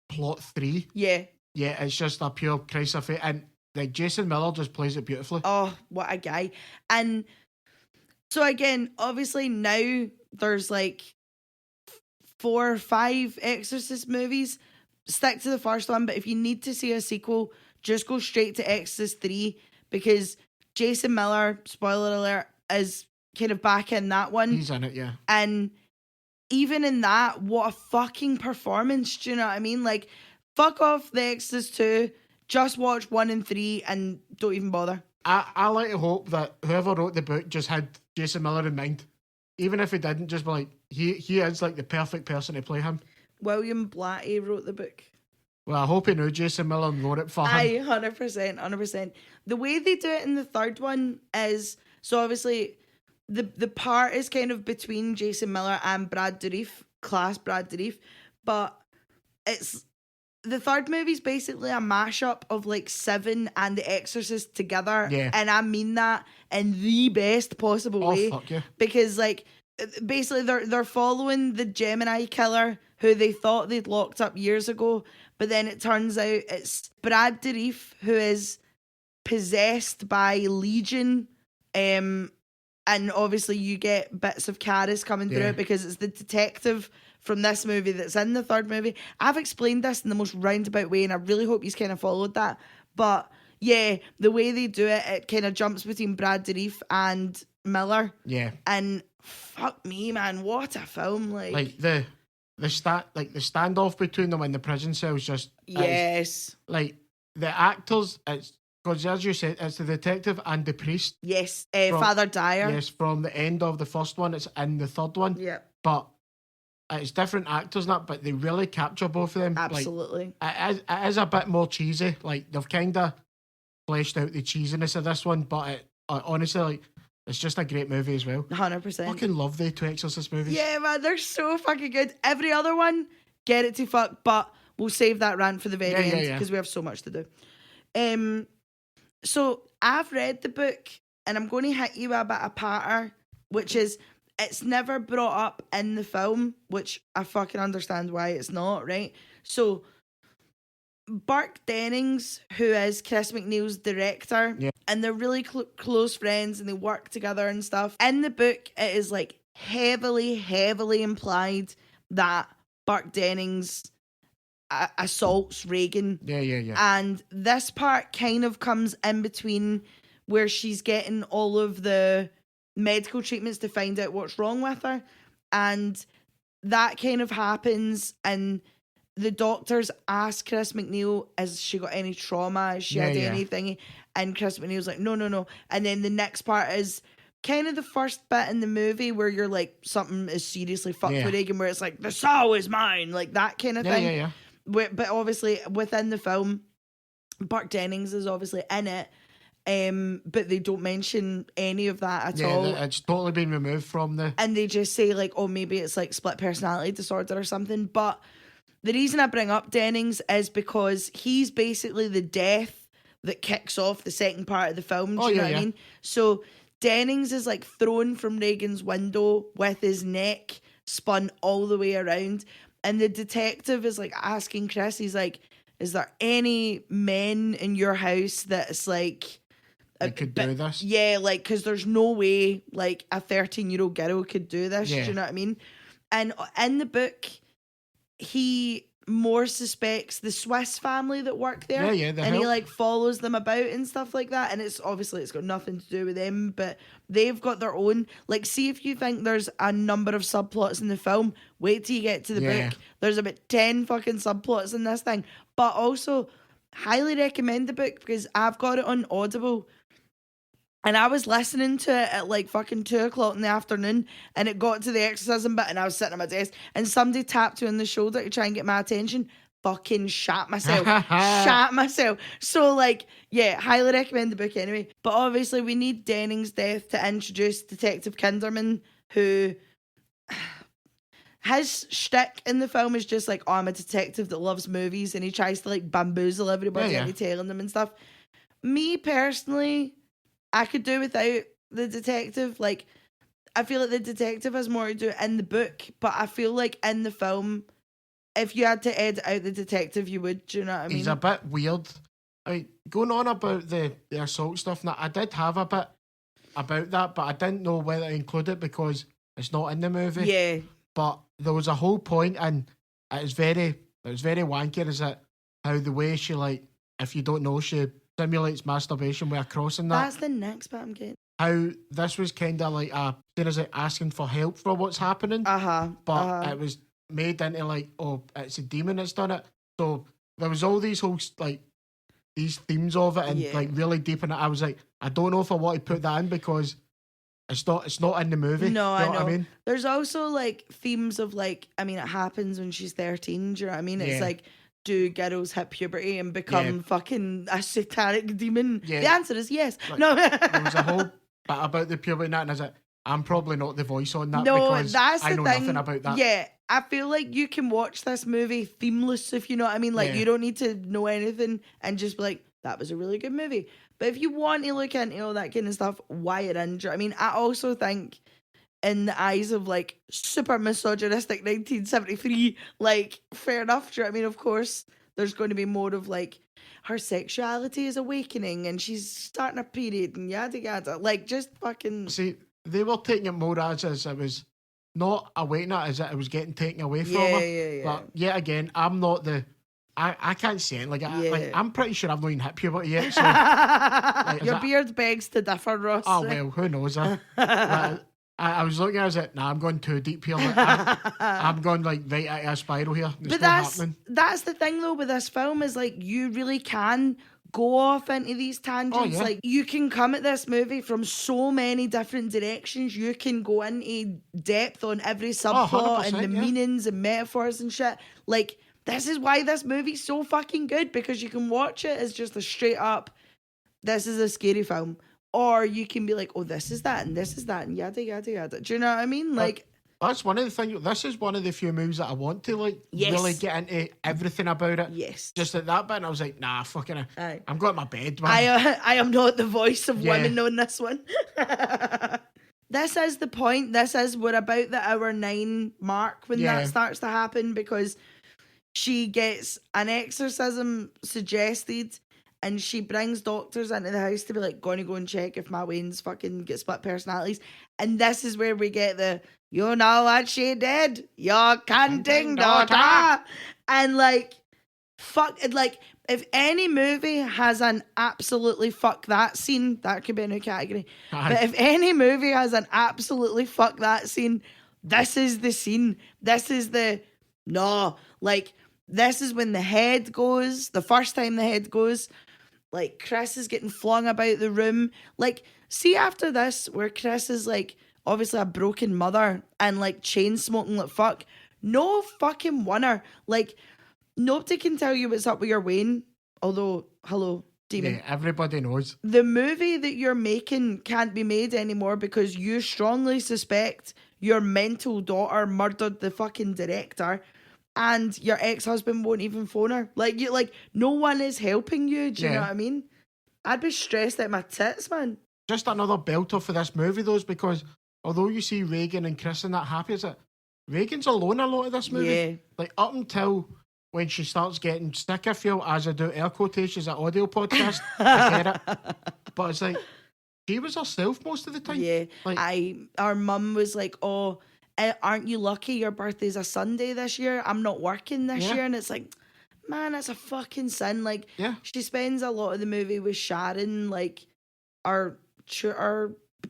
plot 3. Yeah. Yeah, it's just a pure crisis of faith. And like Jason Miller just plays it beautifully. Oh, what a guy. And so again, obviously now there's like 4 or 5 Exorcist movies. Stick to the first one, but if you need to see a sequel, just go straight to Exorcist 3 because Jason Miller, spoiler alert, is kind of back in that one. He's in it, yeah. And even in that, what a fucking performance, do you know what I mean? Like, fuck off The Exorcist 2, just watch 1 and 3 and don't even bother. I like to hope that whoever wrote the book just had Jason Miller in mind. Even if he didn't, just be like, he is like the perfect person to play him. William Blatty wrote the book. Well, I hope he knew Jason Miller and wrote it for him. 100%. The way they do it in the third one is, so obviously the part is kind of between Jason Miller and Brad Dourif, class Brad Dourif, but it's, the third movie's basically a mashup of like Seven and The Exorcist together. Yeah. And I mean that in the best possible way. Fuck yeah. Because like basically they're following the Gemini killer who they thought they'd locked up years ago, but then it turns out it's Brad Dourif who is possessed by Legion. And obviously you get bits of Karras coming through it because it's the detective from this movie that's in the third movie. I've explained this in the most roundabout way and I really hope you've kind of followed that. But yeah, the way they do it, it kind of jumps between Brad Dourif and Miller. Yeah. And fuck me, man, what a film. Like the standoff between them in the prison cell is just... Yes. Like, the actors, it's... Because as you said, it's the detective and the priest. Yes, Father Dyer. Yes, from the end of the first one, it's in the third one. Yeah. But it's different actors and that, but they really capture both of them. Absolutely. Like, it is a bit more cheesy. Like, they've kind of fleshed out the cheesiness of this one, but honestly, like, it's just a great movie as well. 100%. Fucking love the two Exorcist movies. Yeah, man, they're so fucking good. Every other one, get it to fuck, but we'll save that rant for the very end because we have so much to do. So I've read the book, and I'm going to hit you a bit of patter, which is it's never brought up in the film, which I fucking understand why it's not, right? So Burke Dennings, who is Chris McNeil's director, and they're really close friends and they work together and stuff. In the book, it is like heavily implied that Burke Dennings assaults Reagan. Yeah. And this part kind of comes in between where she's getting all of the medical treatments to find out what's wrong with her. And that kind of happens, and the doctors ask Chris McNeil, has she got any trauma? Has she had anything? And Chris McNeil's like, no. And then the next part is kind of the first bit in the movie where you're like, something is seriously fucked with Reagan, where it's like, the soul is mine, like that kind of thing. Yeah. But obviously within the film, Burke Dennings is obviously in it, but they don't mention any of that at all. Yeah, it's totally been removed from the... And they just say like, oh, maybe it's like split personality disorder or something. But the reason I bring up Dennings is because he's basically the death that kicks off the second part of the film. Do you know what I mean? So Dennings is like thrown from Reagan's window with his neck spun all the way around. And the detective is like asking Chris, he's like, is there any men in your house that's like... could do this? Yeah, like, because there's no way like a 13-year-old girl could do this. Do you know what I mean? And in the book, he more suspects the Swiss family that work there. And he like follows them about and stuff like that. And it's got nothing to do with them, but they've got their own. Like, see if you think there's a number of subplots in the film, wait till you get to the book. There's about 10 fucking subplots in this thing. But also, highly recommend the book because I've got it on Audible. And I was listening to it at like fucking 2:00 in the afternoon, and it got to the exorcism bit, and I was sitting at my desk, and somebody tapped me on the shoulder to try and get my attention. Fucking shat myself. So like, yeah, highly recommend the book anyway. But obviously we need Dennings' death to introduce Detective Kinderman, who... his shtick in the film is just like, oh, I'm a detective that loves movies, and he tries to like bamboozle everybody into telling them and stuff. Me personally... I could do without the detective. Like, I feel like the detective has more to do in the book, but I feel like in the film, if you had to edit out the detective, you would. Do you know what I mean? He's a bit weird. I mean, going on about the assault stuff, now, I did have a bit about that, but I didn't know whether to include it because it's not in the movie. Yeah. But there was a whole point, and it was very wanky, is that how the way she, like, if you don't know, she simulates masturbation with a cross and that. That's the next bit I'm getting. How this was kind of like asking for help for what's happening. But it was made into like, oh, it's a demon that's done it. So there was all these whole like these themes of it and like really deep in it. I was like, I don't know if I want to put that in because it's not in the movie. No, you know I know. What I mean? There's also like themes of like, I mean, it happens when she's 13. Do you know what I mean? It's like, do girls hit puberty and become fucking a satanic demon? The answer is yes. Like, no. There was a whole bit about the puberty and that, and I was like, I'm probably not the voice on that because that's I know the thing. nothing about that. Yeah, I feel like you can watch this movie themeless, if you know what I mean. Like, you don't need to know anything and just be like, that was a really good movie. But if you want to look into all that kind of stuff, wire in. Do you know what I mean? I also think in the eyes of like super misogynistic 1973, like, fair enough. Do you know what I mean? Of course, there's going to be more of like her sexuality is awakening and she's starting a period and yada yada. Like, just fucking. See, they were taking it more as it was not awakening, as it was getting taken away from her. Yeah. But yet again, I'm not the. I can't say it. Like, I'm pretty sure I've not even hit puberty yet. So, like, your beard begs to differ, Ross. Oh well, who knows? I was looking, I was like, nah, I'm going too deep here. Like, I'm going like right into a spiral here. It's but that's the thing though with this film is like you really can go off into these tangents. Oh, yeah. Like, you can come at this movie from so many different directions. You can go into depth on every subplot and the 100%, yeah. meanings and metaphors and shit. Like, this is why this movie's so fucking good, because you can watch it as just a straight up, this is a scary film. Or you can be like, oh, this is that and this is that and yada, yada, yada. Do you know what I mean? Like, that's one of the things. This is one of the few movies that I want to like Yes. really get into everything about it. yes. Just at that bit, and I was like, nah, fucking, Aye. I'm going to my bed, man. I am not the voice of Yeah. women on this one. This is the point. We're about the hour 9 mark when Yeah. that starts to happen, because she gets an exorcism suggested and she brings doctors into the house to be like, gonna go and check if my Wayne's fucking get split personalities. And this is where we get the, you know what she did? Your cunting daughter. And like, fuck, like, if any movie has an absolutely fuck that scene, that could be a new category. But if any movie has an absolutely fuck that scene, this is the scene. This is the, no, like, this is when the head goes, the first time the head goes, like, Chris is getting flung about the room. Like, see after this, where Chris is, like, obviously a broken mother and, like, chain smoking like fuck. No fucking wonder. Like, nobody can tell you what's up with your Wayne. Although, hello, demon. Yeah, everybody knows. The movie that you're making can't be made anymore because you strongly suspect your mental daughter murdered the fucking director. And your ex-husband won't even phone her. Like, you, like, no one is helping you. Do you know what I mean? I'd be stressed out my tits, man. Just another belter for this movie, though, is because although you see Reagan and Chris and that happy, is it? Reagan's alone a lot of this movie. Yeah. Like, up until when she starts getting sick, I feel, as I do air quotations at audio podcast, I get it. But it's like, she was herself most of the time. Yeah. Like, Our mum was like, oh, aren't you lucky your birthday's a Sunday this year? I'm not working this year. And it's like, man, that's a fucking sin. Like, she spends a lot of the movie with Sharon, like, our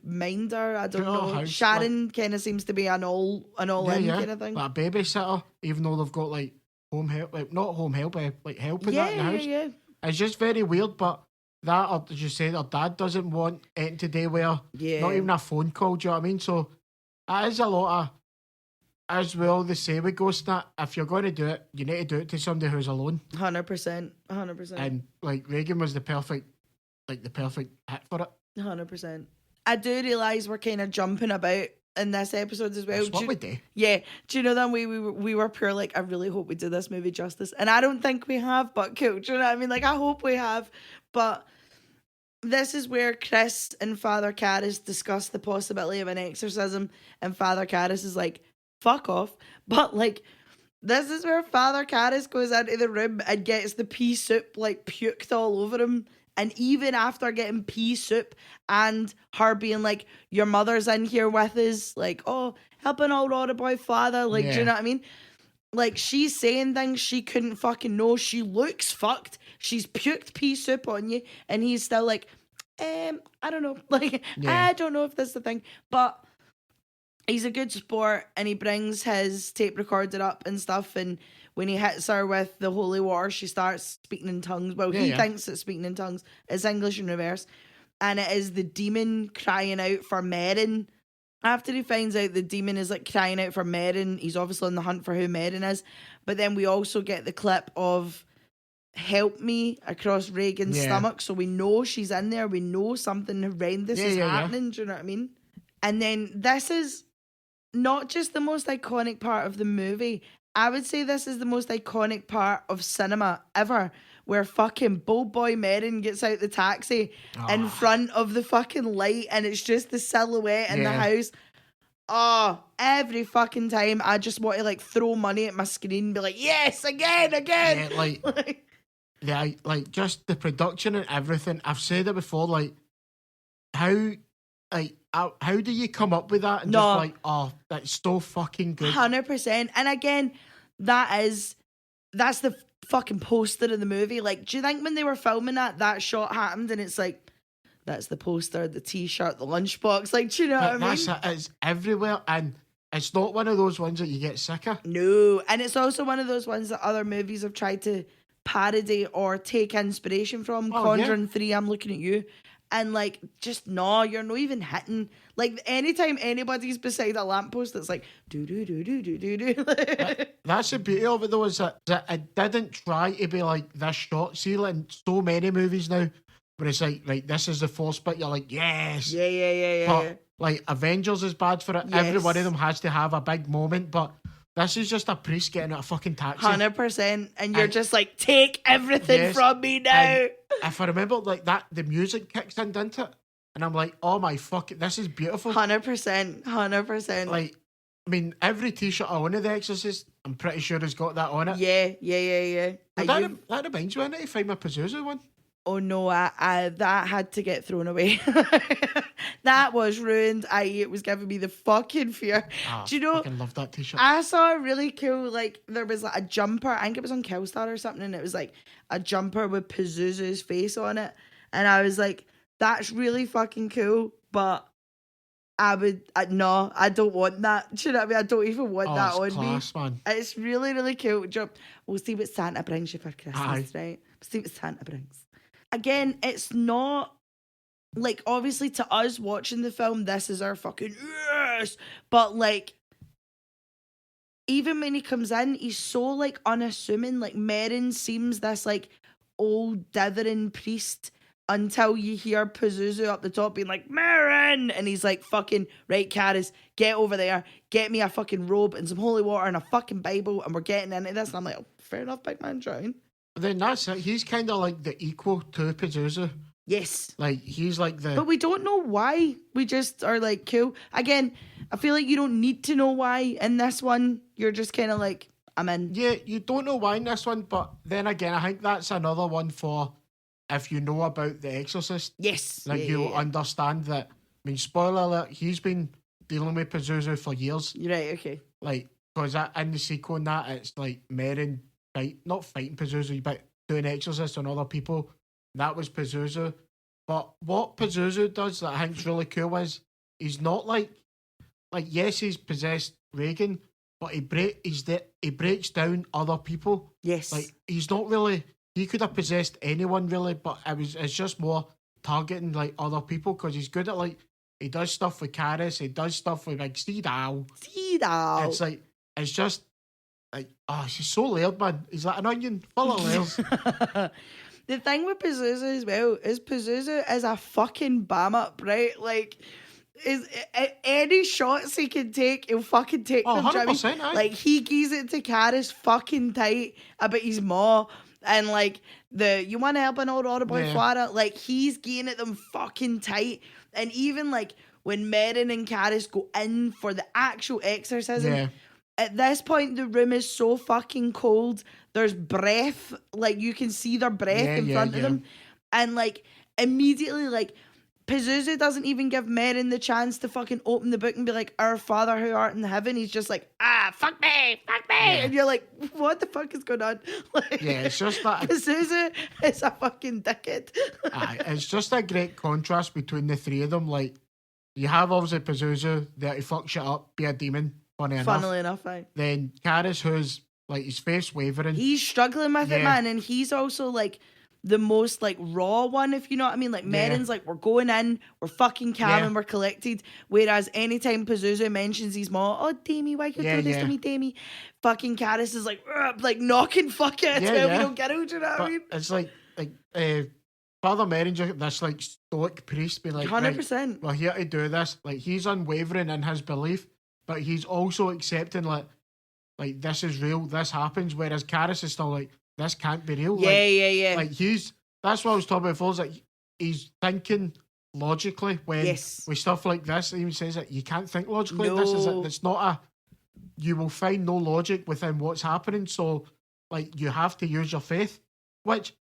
minder, I don't know. House, Sharon kind of seems to be an all in kind of thing. Like a babysitter, even though they've got, like, home help, like, not home help, like, help in that in the house. Yeah. It's just very weird, but that, or as you said, her dad doesn't want it today where not even a phone call, do you know what I mean? So, that is a lot of, as well, they say with Ghost Nut, if you're going to do it, you need to do it to somebody who's alone. 100%. And, like, Reagan was the perfect hit for it. 100%. I do realise we're kind of jumping about in this episode as well. That's what we do. Yeah. Do you know that we were pure like, I really hope we did this movie justice. And I don't think we have, but cool. Do you know what I mean? Like, I hope we have. But this is where Chris and Father Karras discuss the possibility of an exorcism. And Father Karras is like, fuck off. But, like, this is where Father Karras goes into the room and gets the pea soup, like, puked all over him. And even after getting pea soup and her being like, your mother's in here with us, like, oh, helping old Rhoda boy father, like, do you know what I mean? Like, she's saying things she couldn't fucking know. She looks fucked. She's puked pea soup on you. And he's still like, I don't know. Like, I don't know if that's the thing. But he's a good sport and he brings his tape recorder up and stuff. And when he hits her with the holy water, she starts speaking in tongues. Well, he thinks it's speaking in tongues. It's English in reverse. And it is the demon crying out for Merrin. After he finds out the demon is like crying out for Merrin, he's obviously on the hunt for who Merrin is. But then we also get the clip of help me across Reagan's stomach. So we know she's in there. We know something horrendous is happening. Do you know what I mean? And then this is not just the most iconic part of the movie. I would say this is the most iconic part of cinema ever, where fucking Bold Boy Merrin gets out the taxi in front of the fucking light and it's just the silhouette in the house. Oh, every fucking time I just want to like throw money at my screen and be like, yes, again. Yeah, like just the production and everything. I've said it before, like, how do you come up with that and just like, oh, that's so fucking good. 100%. And again, that's the fucking poster of the movie. Like, do you think when they were filming that shot happened and it's like, that's the poster, the t-shirt, the lunchbox, like, do you know what I mean? It's everywhere, and it's not one of those ones that you get sick of. No, and it's also one of those ones that other movies have tried to parody or take inspiration from. Oh, Conjuring 3, I'm looking at you. And like, just no, you're not even hitting. Like, anytime anybody's beside a lamppost that's like, do do do do do do do. That's the beauty of it though, is that it didn't try to be like this shot. See, like in so many movies now, where it's like, right, this is the force bit, you're like, yes. Yeah. But like Avengers is bad for it. Yes. Every one of them has to have a big moment, but this is just a priest getting out a fucking taxi. 100%. And you're just like, take everything from me now. And if I remember, like that, the music kicks in, didn't it? And I'm like, oh my fucking, this is beautiful. 100%. Like, I mean, every t-shirt I own of The Exorcist, I'm pretty sure has got that on it. Yeah. But that reminds me, I need to find my Pazuzu one. Oh no, I that had to get thrown away. That was ruined. It was giving me the fucking fear. Do you know? I fucking love that t-shirt. I saw a really cool, like, there was like a jumper. I think it was on Killstar or something, and it was like a jumper with Pazuzu's face on it, and I was like, that's really fucking cool, but I don't want that. Do you know what I mean? I don't even want that on class, me. Man. It's really, really cool. We'll see what Santa brings you for Christmas, right? We'll see what Santa brings. Again, it's not, like, obviously to us watching the film, this is our fucking yes. But, like, even when he comes in, he's so, like, unassuming. Like, Merrin seems this, like, old dithering priest until you hear Pazuzu up the top being like, Merrin! And he's like, fucking, right, Caris, get over there, get me a fucking robe and some holy water and a fucking Bible, and we're getting into this. And I'm like, oh, fair enough, big man, trying. Then that's it. He's kind of like the equal to Pazuzu. Yes. Like, he's like the... But we don't know why. We just are like, cool. Again, I feel like you don't need to know why in this one. You're just kind of like, I'm in. Yeah, you don't know why in this one, but then again, I think that's another one for if you know about The Exorcist. Yes. Like, you'll understand that. I mean, spoiler alert, he's been dealing with Pazuzu for years. You're right, okay. Like, because in the sequel and that, it's like Merrin not fighting Pazuzu, but doing Exorcist on other people. That was Pazuzu. But what Pazuzu does that I think's really cool is he's not like yes, he's possessed Reagan, but he breaks down other people. Yes. Like, he's not really, he could have possessed anyone really, but it's just more targeting like other people because he's good at, like, he does stuff with Caris, he does stuff with like Steedal. Steedal. It's like, it's just like, oh, she's so layered, man. He's like an onion full of layers. The thing with Pazuzu as well is Pazuzu is a fucking bam up, right? Like, is any shots he can take, he'll fucking take them. 100%, aye. Like, he gives it to Caris fucking tight about his maw, and like you want to help an old Aurora boy Flora, like he's getting at them fucking tight, and even like when Merrin and Caris go in for the actual exorcism. Yeah. At this point, the room is so fucking cold. There's breath. Like, you can see their breath in front of them. And, like, immediately, like, Pazuzu doesn't even give Merrin the chance to fucking open the book and be like, Our Father who art in heaven. He's just like, fuck me. Yeah. And you're like, what the fuck is going on? Like, yeah, it's just that... Pazuzu is a fucking dickhead. It's just a great contrast between the three of them. Like, you have, obviously, Pazuzu that he fuck shit up, be a demon. Funnily enough, aye. Then Caris, who's like his face wavering. He's struggling with it, man, and he's also like the most like raw one, if you know what I mean. Like Merrin's like, we're going in, we're fucking calm and we're collected. Whereas anytime Pazuzu mentions his mom, oh Damie, why you do this to me, Damie? Fucking Caris is like knocking fuck it until we don't get out, do you know what I mean? It's like Father Merrin's this like stoic priest being like 100%. Right, we're here to do this. Like, he's unwavering in his belief. But he's also accepting, like this is real, this happens. Whereas Caris is still like, this can't be real. Yeah. Like, that's what I was talking about before. Is like, he's thinking logically when with stuff like this. He even says that you can't think logically. No. This is it. It's not you will find no logic within what's happening. So, like, you have to use your faith. Which,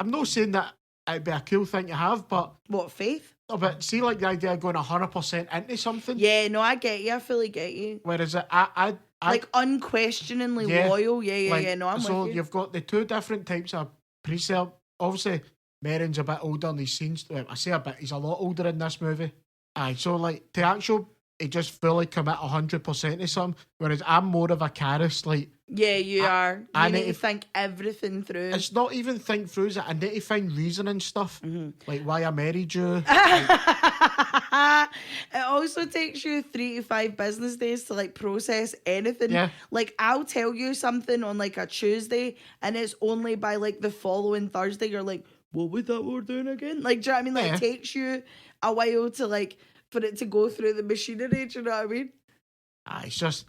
I'm not saying that it'd be a cool thing to have, but... What, faith? No, but see, like, the idea of going 100% into something. Yeah, no, I get you. I fully get you. Whereas I like unquestioningly loyal. Yeah. No, I'm with you. So you've got the two different types of priests there. Obviously, Merrin's a bit older and he's seen. I say a bit. He's a lot older in this movie. Aye, so like to actual he just fully commit 100% to something. Whereas I'm more of a Caris, like, Yeah, you are. I You need need to to- think everything through. it's not even think through it. I need to find reason and stuff, like why I married you. It also takes you 3 to 5 business days to like process anything. Yeah. Like I'll tell you something on like a Tuesday, and it's only by like the following Thursday you're like, what was that we're doing again? Like, do you know what I mean? Like, Yeah. it takes you a while to like for it to go through the machinery. Do you know what I mean? It's just,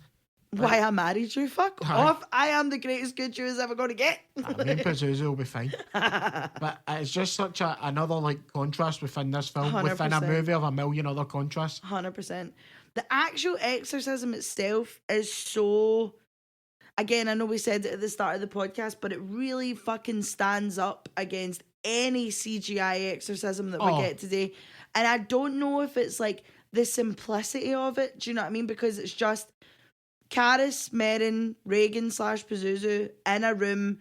Why I married you? Fuck Aye. off! I am the greatest good you is ever going to get. I mean, Pazuzu will be fine. But it's just such another like contrast within this film, within a 100%. movie of a million other contrasts. 100%. The actual exorcism itself is so. Again, I know we said it at the start of the podcast, but it really fucking stands up against any CGI exorcism that we get today. And I don't know if it's like the simplicity of it. Do you know what I mean? Because it's just Karis, Merrin, Reagan / Pazuzu in a room.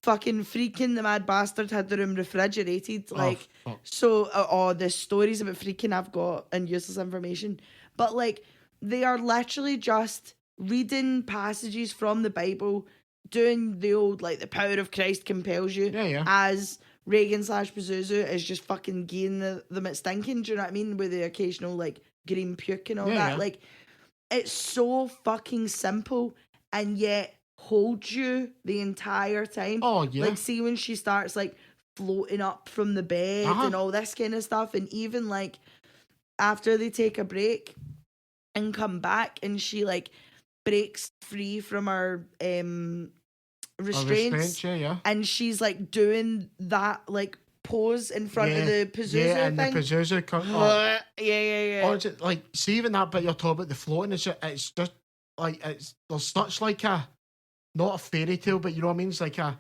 Fucking Freaking the mad bastard had the room refrigerated. Like, fuck. so, the stories about Freaking I've got and useless information. But like, they are literally just reading passages from the Bible, doing the old, like, the power of Christ compels you. Yeah. As Reagan / Pazuzu is just fucking geeing them at stinking. Do you know what I mean? With the occasional, like, green puke and all that. Yeah. Like, it's so fucking simple and yet holds you the entire time. Oh, yeah. Like, see when she starts, like, floating up from the bed and all this kind of stuff. And even, like, after they take a break and come back and she, like, breaks free from her restraints. Yeah. And she's, like, doing that, like, pose in front of the Pazuzu and thing. the Pazuzu Yeah. Or is it like, see even that bit you're talking about the floating, it's just like there's such like not a fairy tale, but you know what I mean? It's like a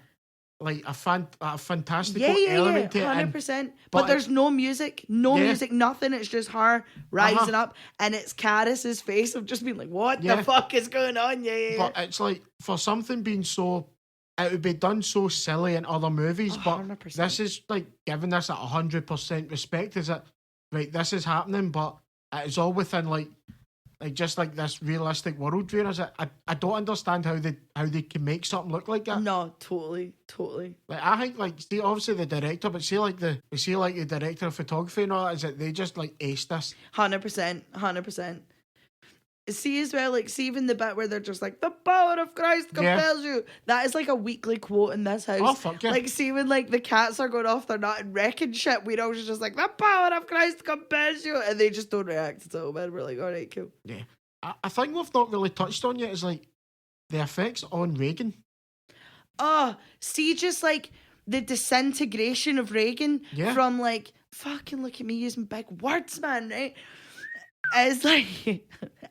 fantastical element to it. 100%. But there's no music, nothing. It's just her rising up, and it's Karis's face of just being like, what the fuck is going on? Yeah. But it's like, for something being so, it would be done so silly in other movies, but 100%. this is like giving this 100% respect. Is it right? This is happening, but it's all within like just like this realistic world view. Is it? I don't understand how they can make something look like that. No, totally. Like, I think, like, see, obviously the director, but see like the director of photography and all that, is that they just like aced this. 100%. See as well, like, see even the bit where they're just like, the power of Christ compels you. That is like a weekly quote in this house. Oh, fuck yeah. Like, see when like the cats are going off their nut and wrecking shit, we're always just like, the power of Christ compels you. And they just don't react at all, man. We're like, all right, cool. Yeah. I think we've not really touched on yet is like the effects on Reagan. Oh, see just like the disintegration of Reagan from like, fucking look at me using big words, man, right? It's like,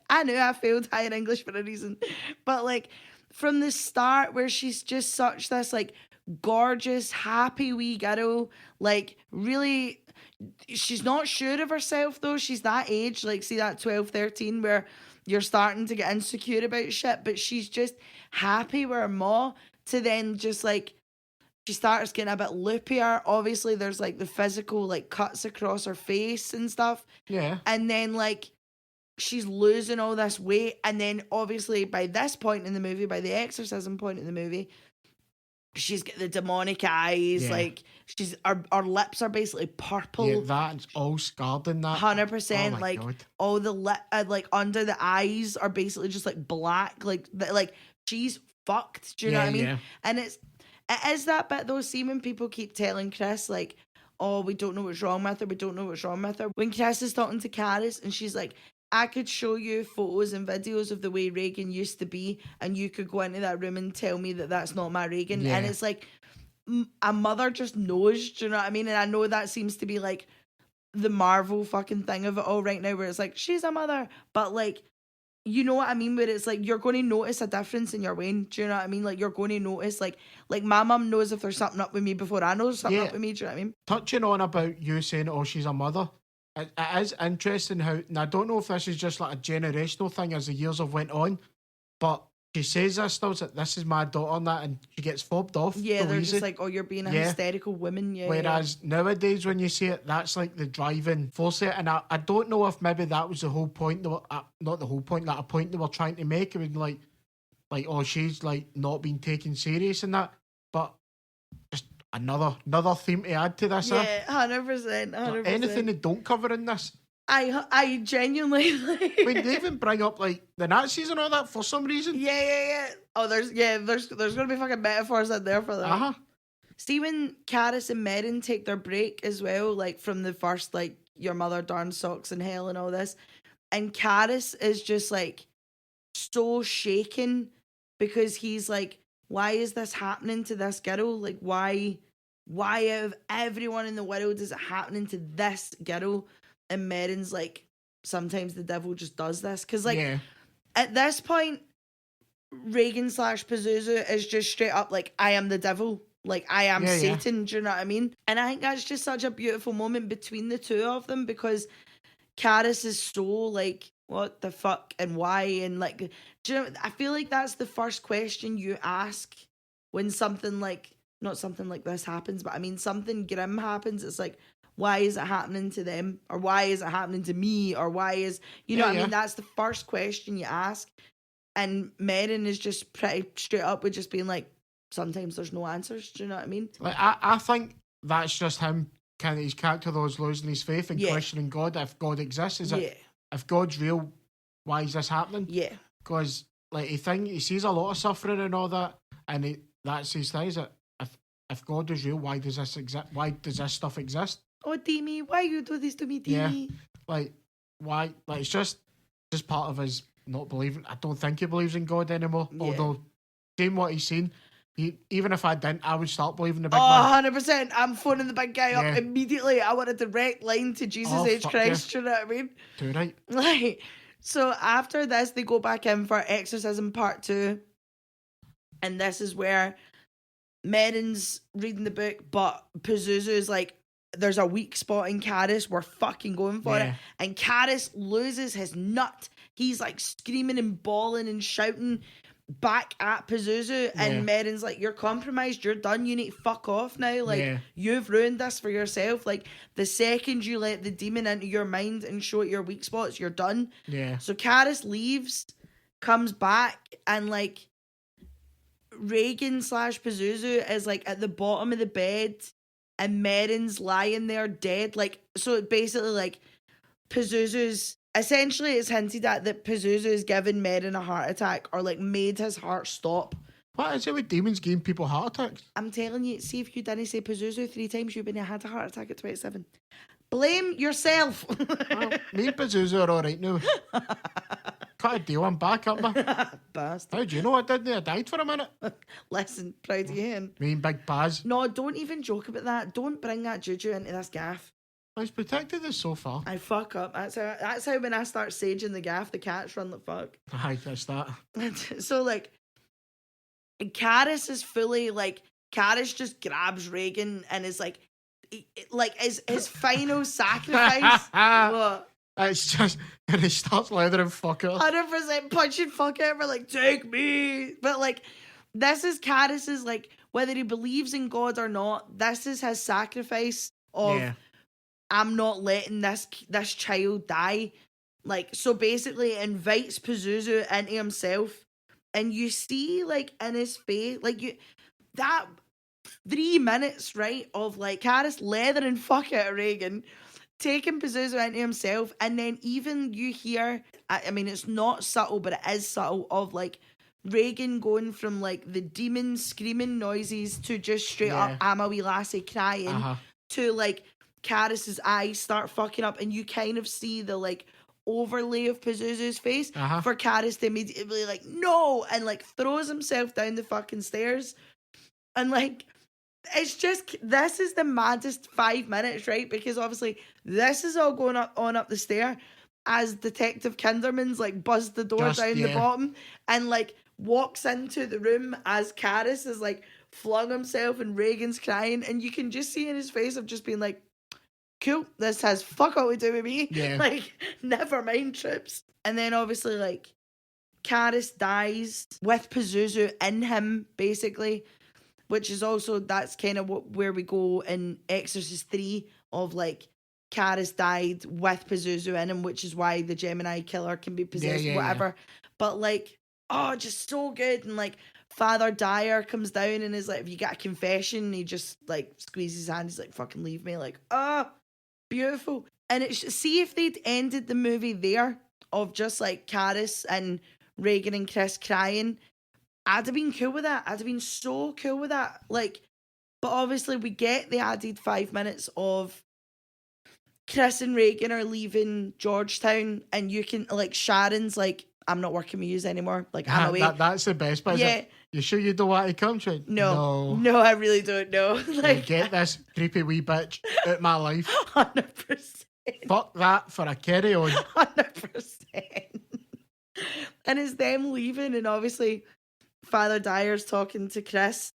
I knew I failed higher English for a reason, but like from the start where she's just such this like gorgeous, happy wee girl, like really, she's not sure of herself though. She's that age, like see that 12, 13 where you're starting to get insecure about shit, but she's just happy with her ma to then just like, she starts getting a bit loopier. Obviously, there's like the physical like cuts across her face and stuff. Yeah. And then like she's losing all this weight. And then obviously by this point in the movie, by the exorcism point in the movie, she's got the demonic eyes. Yeah. Like she's her lips are basically purple. Yeah, that's all scarred in that. 100%. Oh my like God. all the like under the eyes are basically just like black. Like she's fucked. Do you know what I mean? Yeah. And it is that bit though. See when people keep telling Chris like, oh, we don't know what's wrong with her. When Chris is talking to Karis and she's like, I could show you photos and videos of the way Reagan used to be, and you could go into that room and tell me that that's not my Reagan. Yeah. And it's like, a mother just knows, do you know what I mean? And I know that seems to be like the Marvel fucking thing of it all right now, where it's like, she's a mother. But like, you know what I mean? Where it's like, you're going to notice a difference in your Wayne. Do you know what I mean? Like, you're going to notice, like my mum knows if there's something up with me before I know there's something up with me. Do you know what I mean? Touching on about you saying, oh, she's a mother, it is interesting how, and I don't know if this is just like a generational thing as the years have went on, but she says this still, it's like, this is my daughter and that, and she gets fobbed off. Yeah, so they're easy. just like, oh, you're being a hysterical woman. Yeah. Whereas nowadays, when you see it, that's like the driving force of it. And I don't know if maybe that was the whole point. They were, not the whole point, that a point they were trying to make. It was like, oh, she's like not being taken serious and that. But just another theme to add to this. Yeah, 100%. 100%. Anything they don't cover in this. I genuinely like. I mean, they even bring up like the Nazis and all that for some reason. Yeah. Oh, there's gonna be fucking metaphors in there for that. See, when Caris and Merrin take their break as well, like from the first, like, your mother darn socks in hell and all this, and Caris is just like so shaken because he's like, why is this happening to this girl? Like, why out of everyone in the world is it happening to this girl? And Merrin's like, sometimes the devil just does this. Because, like, at this point, Reagan / Pazuzu is just straight up like, I am the devil. Like, I am Satan. Do you know what I mean? And I think that's just such a beautiful moment between the two of them, because Caris is so like, what the fuck and why? And like, do you know, I feel like that's the first question you ask when something like, not something like this happens, but I mean, something grim happens. It's like, why is it happening to them? Or why is it happening to me? Or why is, you know what I mean? That's the first question you ask. And Merrin is just pretty straight up with just being like, sometimes there's no answers. Do you know what I mean? Like, I think that's just him, kind of his character, though, is losing his faith and questioning God, if God exists. Is it, if God's real, why is this happening? Yeah. Because, like, he sees a lot of suffering and all that, and that's his thing, is that if God is real, why does this exist? Why does this stuff exist? Oh, Demi, why you do this to me, Demi? Yeah, like, why? Like, it's just part of his not believing. I don't think he believes in God anymore. Yeah. Although, seeing what he's seen, even if I didn't, I would start believing the big man. 100%. I'm phoning the big guy up immediately. I want a direct line to Jesus H. Christ. Yeah. You know what I mean? Too right. Like, so after this, they go back in for Exorcism Part 2. And this is where Merrin's reading the book, but Pazuzu is like, there's a weak spot in Caris. We're fucking going for it. And Caris loses his nut. He's like screaming and bawling and shouting back at Pazuzu. And Merrin's like, you're compromised. You're done. You need to fuck off now. Like, you've ruined this for yourself. Like, the second you let the demon into your mind and show it your weak spots, you're done. Yeah. So Caris leaves, comes back, and like, Reagan / Pazuzu is like at the bottom of the bed, and Merrin's lying there dead. Like, so basically, like, Pazuzu's, essentially it's hinted at that Pazuzu has given Merrin a heart attack, or like made his heart stop. What is it with demons giving people heart attacks? I'm telling you, see, if you didn't say Pazuzu 3 times, you wouldn't have had a heart attack at 27. Blame yourself. Well, me and Pazuzu are alright now. Cut a deal, I'm back up, man. Bastard. How do you know I didn't? I died for a minute. Listen, proud of you, hen. Me and Big Paz. No, don't even joke about that. Don't bring that juju into this gaff. I was protected this so far. I fuck up. That's how when I start saging the gaff, the cats run the fuck. Aye, that's that. So, like, Caris is fully, like, Caris just grabs Reagan and is like his final sacrifice. What? It's just, and he starts leathering fucker. 100% punching fuck out. We're like, take me. But like, this is Caris's, like, whether he believes in God or not, this is his sacrifice of, I'm not letting this child die. Like, so basically invites Pazuzu into himself. And you see, like, in his face, like, that 3 minutes, right, of like Caris leathering fuck out of Reagan, taking Pazuzu into himself, and then even you hear, I mean, it's not subtle, but it is subtle, of like Reagan going from like the demon screaming noises to just straight up, I'm a wee lassie crying, to like Caris's eyes start fucking up, and you kind of see the like overlay of Pazuzu's face for Caris to immediately like, no, and like throws himself down the fucking stairs. And like, it's just, this is the maddest 5 minutes, right? Because obviously this is all going up the stair as Detective Kinderman's like buzzed the door down the bottom and like walks into the room as Caris is like flung himself and Reagan's crying, and you can just see in his face of just being like, cool, this has fuck all to do with me. Yeah. Like, never mind, trips. And then obviously like Karis dies with Pazuzu in him, basically, which is also, that's kind of where we go in Exorcist 3 of like, Karis died with Pazuzu in him, which is why the Gemini killer can be possessed, whatever. But like, oh, just so good. And like, Father Dyer comes down and is like, "Have you got a confession?" And he just like squeezes his hand. He's like, "Fucking leave me." Like, oh, beautiful. And it's, see if they'd ended the movie there of just like Karis and Reagan and Chris crying, I'd have been cool with that. I'd have been so cool with that. Like, but obviously we get the added 5 minutes of Chris and Reagan are leaving Georgetown, and you can, like, Sharon's like, "I'm not working with you anymore. Like, I'm away." That's the best part. Yeah. You sure you don't want to come? No, I really don't know. Like, get this creepy wee bitch out my life. 100%. Fuck that for a carry on. 100%. And it's them leaving, and obviously Father Dyer's talking to Chris,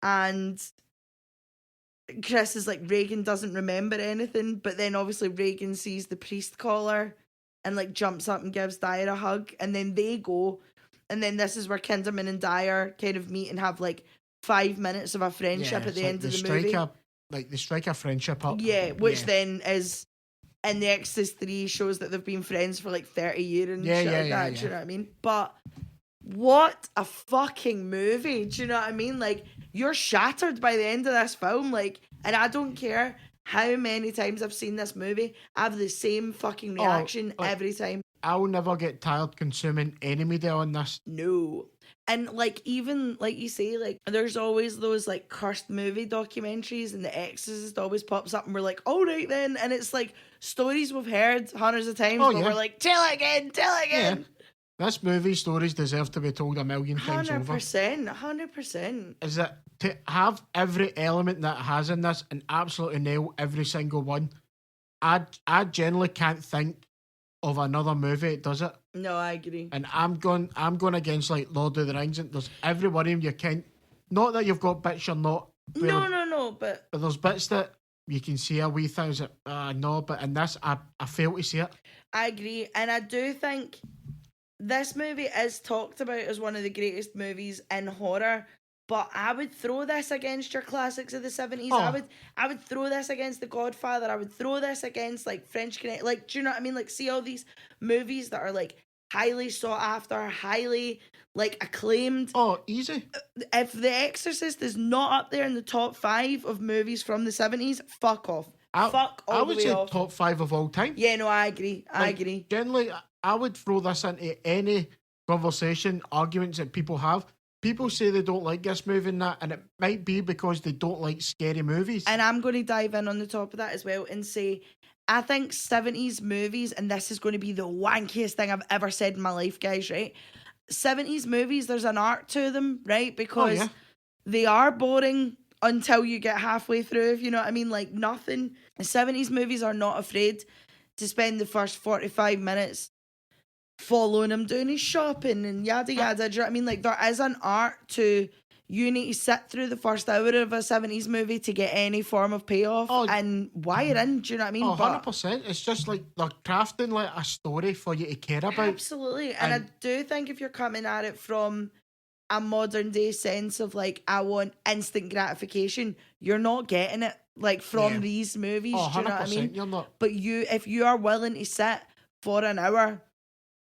and Chris is like, Reagan doesn't remember anything, but then obviously Reagan sees the priest collar and like jumps up and gives Dyer a hug, and then they go, and then this is where Kinderman and Dyer kind of meet and have like 5 minutes of a friendship at the end of the movie. Like they strike a friendship up. Yeah, which then is in the Exorcist 3 shows that they've been friends for like 30 years and shit like that. Do you know what I mean? But what a fucking movie. Do you know what I mean? Like, you're shattered by the end of this film. Like, and I don't care how many times I've seen this movie, I have the same fucking reaction every time. I'll never get tired consuming any media on this. No. And like, even like you say, like, there's always those like cursed movie documentaries, and The Exorcist always pops up, and we're like, all right then. And it's like stories we've heard hundreds of times, but we're like, tell it again. Yeah. This movie stories deserve to be told a million times over. 100%. Is that to have every element that it has in this and absolutely nail every single one? I generally can't think of another movie that does it. No, I agree. And I'm going against like Lord of the Rings, and there's every one of them you can't. Not that you've got bits you're not. No, but there's bits that you can see a wee things that no, but in this I fail to see it. I agree, and I do think this movie is talked about as one of the greatest movies in horror, but I would throw this against your classics of the 70s. I would throw this against The Godfather. I would throw this against like French Connect. Like, do you know what I mean? Like, see all these movies that are like highly sought after, highly like acclaimed. Oh, easy. If The Exorcist is not up there in the top 5 of movies from the 70s, fuck off. I would say top 5 of all time. Yeah, no, I agree. I agree. Generally, I would throw this into any conversation, arguments that people have. People say they don't like this movie and that, and it might be because they don't like scary movies. And I'm going to dive in on the top of that as well and say, I think 70s movies, and this is going to be the wankiest thing I've ever said in my life, guys, right? 70s movies, there's an art to them, right? Because they are boring until you get halfway through, if you know what I mean. Like, nothing. The 70s movies are not afraid to spend the first 45 minutes following him doing his shopping and yada yada. Do you know what I mean? Like, there is an art to, you need to sit through the first hour of a 70s movie to get any form of payoff and wire in. Do you know what I mean? 100%. It's just like they're crafting like a story for you to care about. Absolutely. And I do think if you're coming at it from a modern day sense of like, I want instant gratification, you're not getting it like from these movies. Do you know what I mean? You're not. But if you are willing to sit for an hour,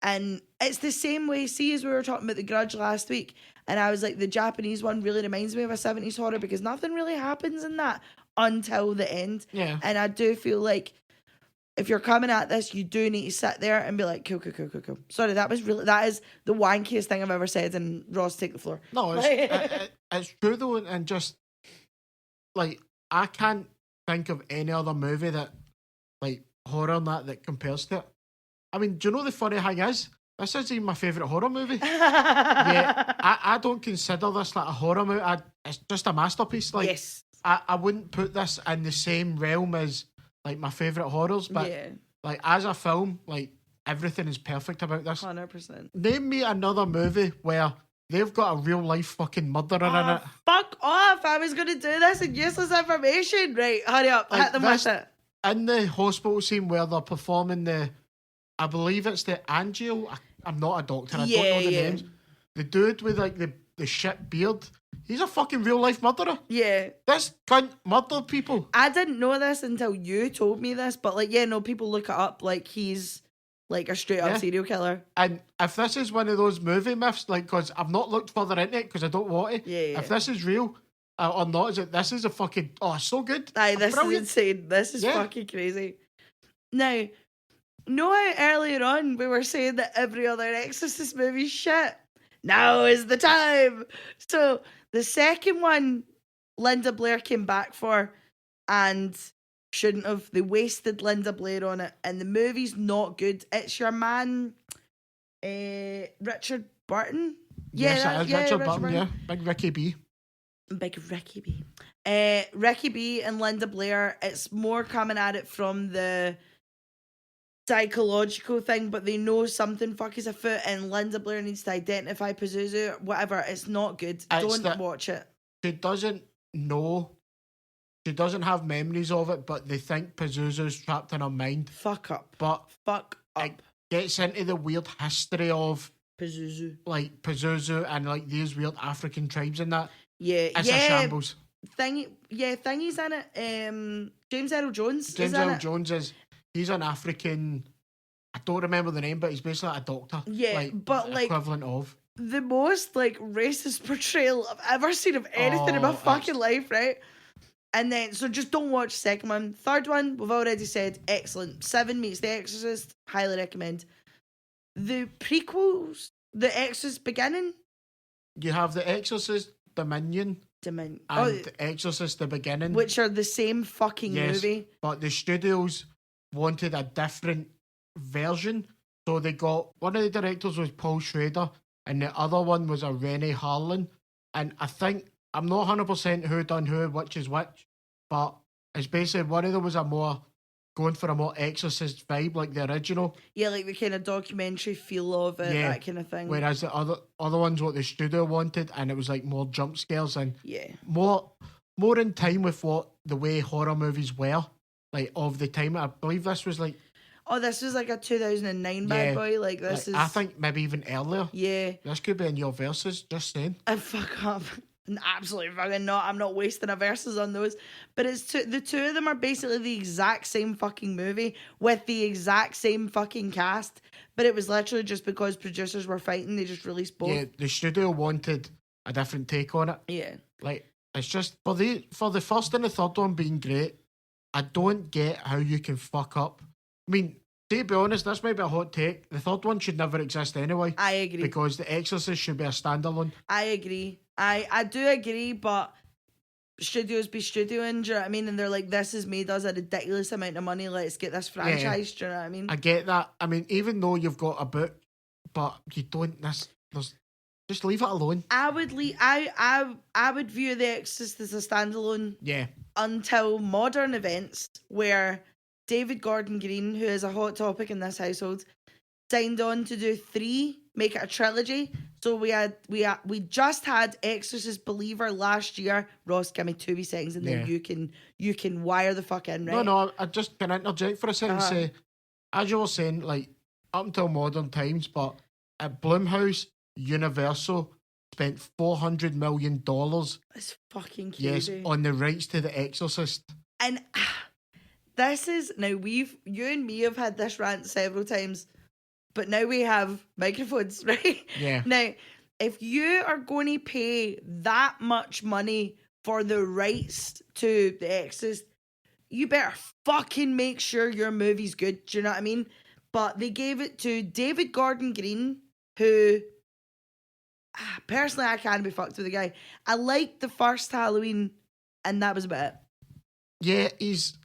and it's the same way, see, as we were talking about The Grudge last week, and I was like, the Japanese one really reminds me of a 70s horror because nothing really happens in that until the end. Yeah. And I do feel like if you're coming at this, you do need to sit there and be like, cool. Sorry, that is the wankiest thing I've ever said, and Ross, take the floor. No, it's true though, and just like, I can't think of any other movie that like horror and that compares to it. I mean, do you know the funny thing is? This isn't even my favourite horror movie. I don't consider this like a horror movie. It's just a masterpiece. Like, yes. I wouldn't put this in the same realm as like my favourite horrors, but like as a film, like everything is perfect about this. 100%. Name me another movie where they've got a real life fucking murderer in it. Fuck off! I was going to do this in useless information. Right, hurry up, like hit them with it. In the hospital scene where they're performing I believe it's the angio. I'm not a doctor. I Yeah, don't know the yeah. names. The dude with like the shit beard. He's a fucking real life murderer. Yeah. This cunt murdered people. I didn't know this until you told me this, but like, yeah, no, people look it up. Like, he's like a straight up Yeah. serial killer. And if this is one of those movie myths, like, because I've not looked further into it because I don't want to. Yeah. If this is real or not, this is a fucking so good. Aye, this Brilliant. is insane. This is fucking crazy. Now, know how earlier on we were saying that every other Exorcist movie's shit? Now is the time. So the second one, Linda Blair came back for, and shouldn't have. They wasted Linda Blair on it, and the movie's not good. It's your man, Richard Burton. Yes, it is Richard Burton, yeah. Big Ricky B. Big Ricky B. Ricky B and Linda Blair, it's more coming at it from the psychological thing, but they know something fuck is afoot, and Linda Blair needs to identify Pazuzu, whatever. It's not good. Don't watch it. She doesn't know. She doesn't have memories of it, but they think Pazuzu's trapped in her mind. Fuck up. But fuck up. It gets into the weird history of Pazuzu. Like Pazuzu and like these weird African tribes and that. Yeah. It's a shambles. Thingy's in it. James Earl Jones. James Earl Jones he's an African. I don't remember the name, but he's basically a doctor. Yeah, but like equivalent of the most like racist portrayal I've ever seen of anything in my fucking life, right? And then so just don't watch the second one. Third one, we've already said excellent. 7 meets The Exorcist, highly recommend. The prequels, The Exorcist Beginning. You have The Exorcist Dominion. And The Exorcist The Beginning, which are the same fucking movie. But the studios wanted a different version, so they got one of the directors was Paul Schrader, and the other one was a Renee Harlan. And I think I'm not 100% who done who, which is which, but it's basically one of them was going for a more Exorcist vibe, like the original. Yeah, like the kind of documentary feel of it, that kind of thing. Whereas the other ones, what the studio wanted, and it was like more jump scares and more in time with the way horror movies were, like of the time. I believe this was like. Oh, this was like a 2009 bad boy. Like this is. I think maybe even earlier. Yeah. This could be in your verses. Just saying. Fuck up. Absolutely fucking not. I'm not wasting a verses on those. But it's the two of them are basically the exact same fucking movie with the exact same fucking cast. But it was literally just because producers were fighting, they just released both. Yeah, the studio wanted a different take on it. Yeah. Like it's just for the first and the third one being great. I don't get how you can fuck up. I mean, to be honest, this might be a hot take. The third one should never exist anyway. I agree. Because The Exorcist should be a standalone. I agree. I do agree, but studios be studioing, do you know what I mean? And they're like, this has made us a ridiculous amount of money, let's get this franchise, do you know what I mean? I get that. I mean, even though you've got a book, but you don't, just leave it alone. I would view The Exorcist as a standalone. Yeah. Until modern events where David Gordon Green, who is a hot topic in this household, signed on to do 3, make it a trilogy. So we just had Exorcist Believer last year. Ross, give me 2 wee seconds and then you can wire the fuck in, right? No, I just can interject for a second and say, as you were saying, like up until modern times, but at Blumhouse, Universal spent $400 million. That's fucking crazy. Yes, on the rights to The Exorcist. And this is now you and me have had this rant several times. But now we have microphones, right? Yeah. Now, if you are going to pay that much money for the rights to The Exorcist, you better fucking make sure your movie's good. Do you know what I mean? But they gave it to David Gordon Green, who, personally, I can't be fucked with the guy. I liked the first Halloween, and that was about it. Yeah, he's...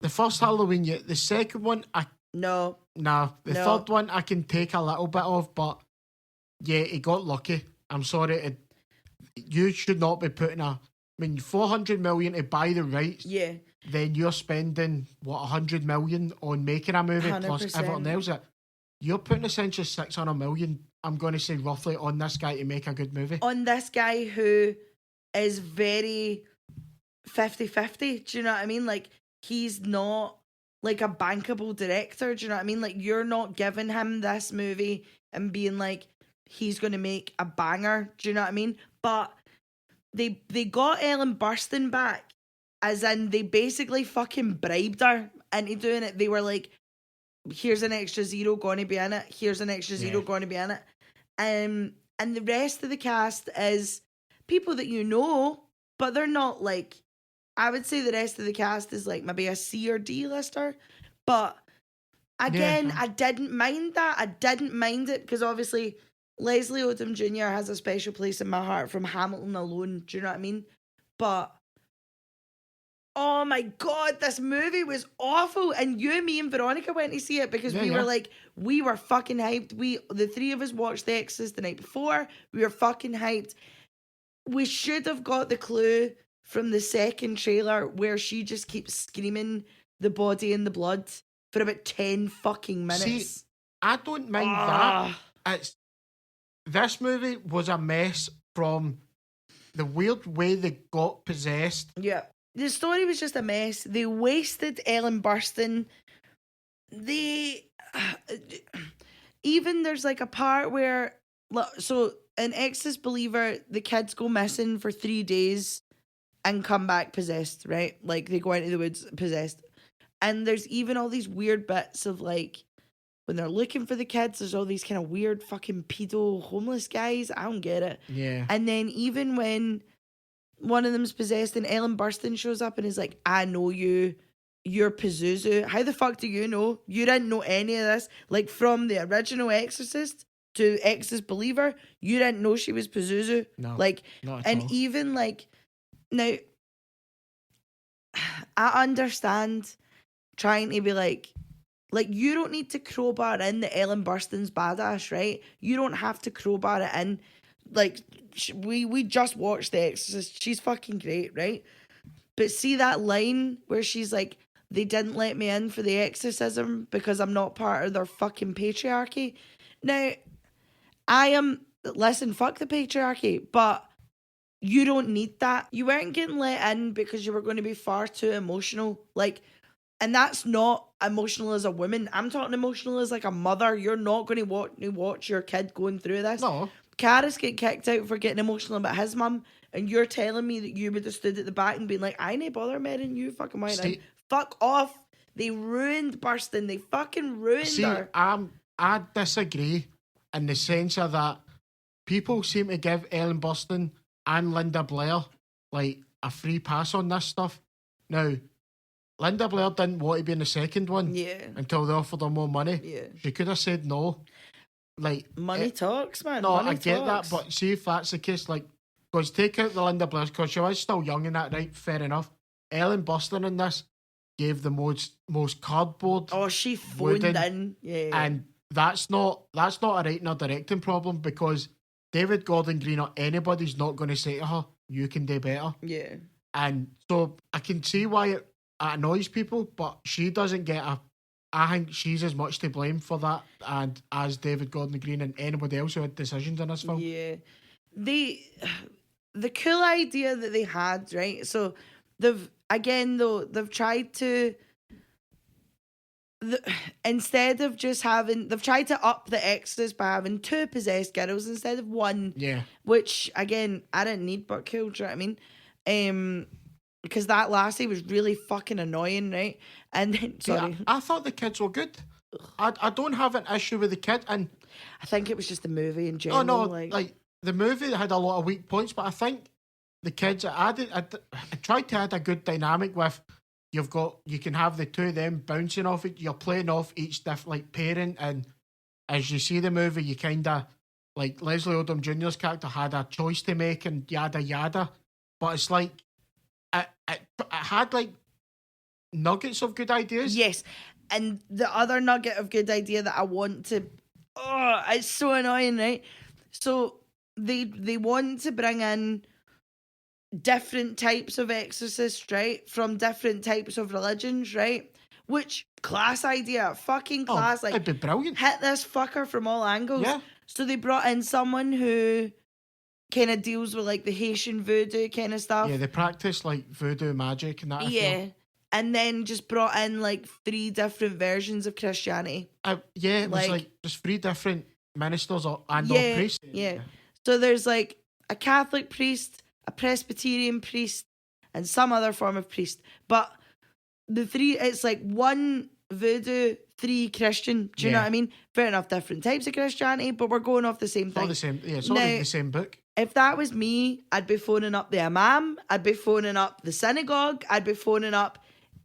The first Halloween, yeah. The second one, No. The third one I can take a little bit of, but yeah, he got lucky. I'm sorry. You should not be putting $400 million to buy the rights. Yeah. Then you're spending, $100 million on making a movie 100%. plus everything else. You're putting essentially $600 million, I'm going to say roughly, on this guy to make a good movie. On this guy who is very 50-50. Do you know what I mean? Like, he's not like a bankable director. Do you know what I mean? Like, you're not giving him this movie and being like, he's going to make a banger. Do you know what I mean? But they got Ellen Burstyn back, as in they basically fucking bribed her into doing it. They were like, here's an extra zero going to be in it. Here's an extra zero going to be in it. And the rest of the cast is people that you know, but they're not like, I would say the rest of the cast is like maybe a C or D lister. But again, I didn't mind that. I didn't mind it because obviously Leslie Odom Jr. has a special place in my heart from Hamilton alone. Do you know what I mean? But oh my God, this movie was awful. And you, me, and Veronica went to see it because we were like, we were fucking hyped. The three of us watched The Exorcist the night before. We were fucking hyped. We should have got the clue from the second trailer where she just keeps screaming the body and the blood for about 10 fucking minutes. See, I don't mind that. This movie was a mess from the weird way they got possessed. Yeah. The story was just a mess. They wasted Ellen Burstyn. Even there's like a part where, so in Exorcist Believer, the kids go missing for 3 days and come back possessed, right? Like they go into the woods possessed. And there's even all these weird bits of like, when they're looking for the kids, there's all these kind of weird fucking pedo homeless guys. I don't get it. Yeah. And then even when one of them's possessed and Ellen Burstyn shows up and is like, I know you, you're Pazuzu. How the fuck do you know? You didn't know any of this. Like from the original Exorcist to Exorcist Believer, you didn't know she was Pazuzu. No, like, not at and all. even like, now, I understand trying to be like you don't need to crowbar in the Ellen Burstyn's badass, right? You don't have to crowbar it in. Like, we just watched The Exorcist. She's fucking great, right? But see that line where she's like, they didn't let me in for the exorcism because I'm not part of their fucking patriarchy. Now, listen, fuck the patriarchy, but you don't need that. You weren't getting let in because you were going to be far too emotional. Like, and that's not emotional as a woman. I'm talking emotional as like a mother. You're not going to watch your kid going through this. No. Karis get kicked out for getting emotional about his mum, and you're telling me that you would have stood at the back and been like, I ain't bother marrying you, fucking wine. Fuck off. They ruined Burstyn. They fucking ruined her. I disagree in the sense of that people seem to give Ellen Burstyn and Linda Blair like a free pass on this stuff. Now, Linda Blair didn't want to be in the second one until they offered her more money. Yeah. She could have said no. Like money talks, man. No, money I get talks. that, but see if that's the case, like, because take out the Linda Blair, because she was still young in that, right? Fair enough. Ellen Burstyn in this gave the most cardboard. Oh, she phoned in. Yeah. And that's not a writing or directing problem because David Gordon Green or anybody's not going to say to her, you can do better. Yeah. And so I can see why it annoys people, but she doesn't get I think she's as much to blame for that and as David Gordon Green and anybody else who had decisions in this film. Yeah. The cool idea that they had, right? So they've tried to instead of just having, they've tried to up the Exorcist by having 2 possessed girls instead of 1. Yeah. Which again, I didn't need but cool, do you know what I mean? Because that lassie was really fucking annoying, right? And then, sorry. I thought the kids were good. I don't have an issue with the kid, and I think it was just the movie in general. Oh no, like the movie had a lot of weak points, but I think the kids I tried to add a good dynamic with. You can have the two of them bouncing off it. You're playing off each different like parent, and as you see the movie, you kind of like Leslie Odom Jr.'s character had a choice to make and yada yada. But it's like it had like nuggets of good ideas. Yes, and the other nugget of good idea that I want to, it's so annoying, right? So they want to bring in different types of exorcists, right? From different types of religions, right? Which class idea, fucking class. Like, it'd be brilliant. Hit this fucker from all angles. Yeah. So they brought in someone who kind of deals with like the Haitian voodoo kind of stuff. Yeah, they practice like voodoo magic and that. Yeah. and then just brought in like 3 different versions of Christianity. Yeah, it was Like- like just 3 different ministers and Yeah, or priests. yeah. So there's like a Catholic priest, a Presbyterian priest, and some other form of priest. But the 3, it's like 1 voodoo, 3 Christian. Do you know Yeah. what I mean? Fair enough, different types of Christianity, but we're going off the same It's all thing. the same. Yeah, it's all Now- the same book. If that was me, I'd be phoning up the imam, I'd be phoning up the synagogue, I'd be phoning up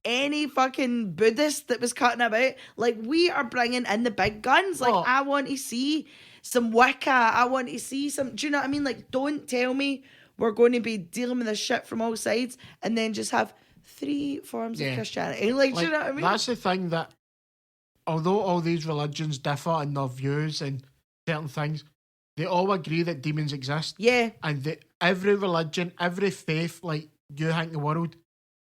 any fucking Buddhist that was cutting about. Like, we are bringing in the big guns. Like, Oh. I want to see some Wicca. I want to see some, do you know what I mean? Like, don't tell me we're going to be dealing with this shit from all sides and then just have 3 forms of Yeah. Christianity. Like, do you know what I mean? That's the thing, that although all these religions differ in their views and certain things, they all agree that demons exist. Yeah. And that every religion, every faith, like you think the world,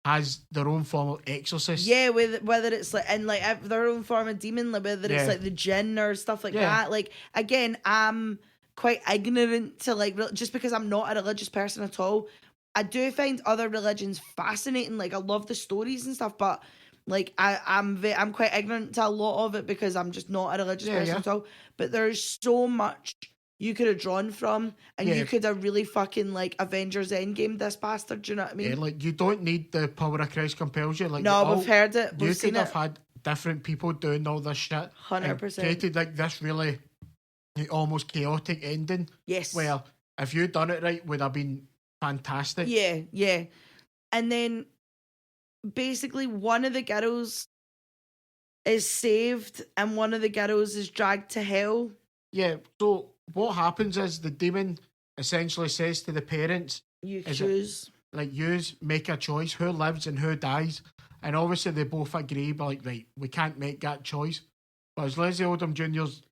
has their own form of exorcist. Yeah, whether it's like in like their own form of demon, like whether it's Yeah. like the jinn or stuff like Yeah. that. Like, again, I'm quite ignorant to like just because I'm not a religious person at all. I do find other religions fascinating. Like, I love the stories and stuff, but like I'm quite ignorant to a lot of it because I'm just not a religious person at all. But there's so much you could have drawn from, and Yeah. you could have really fucking like Avengers Endgame this bastard. Do you know what I mean? Yeah, like you don't need the power of Christ compels you. Like No, we've heard it. You We've seen could have it. had different people doing all this shit. 100%. and created like this really almost chaotic ending. Yes. Where if you'd done it right, would have been fantastic. Yeah, yeah. And then basically one of the girls is saved and one of the girls is dragged to hell. Yeah. So what happens is the demon essentially says to the parents, You Is it- choose. like, yous make a choice, who lives and who dies. And obviously they both agree, but like, right, we can't make that choice. But as Leslie Odom Jr.'s,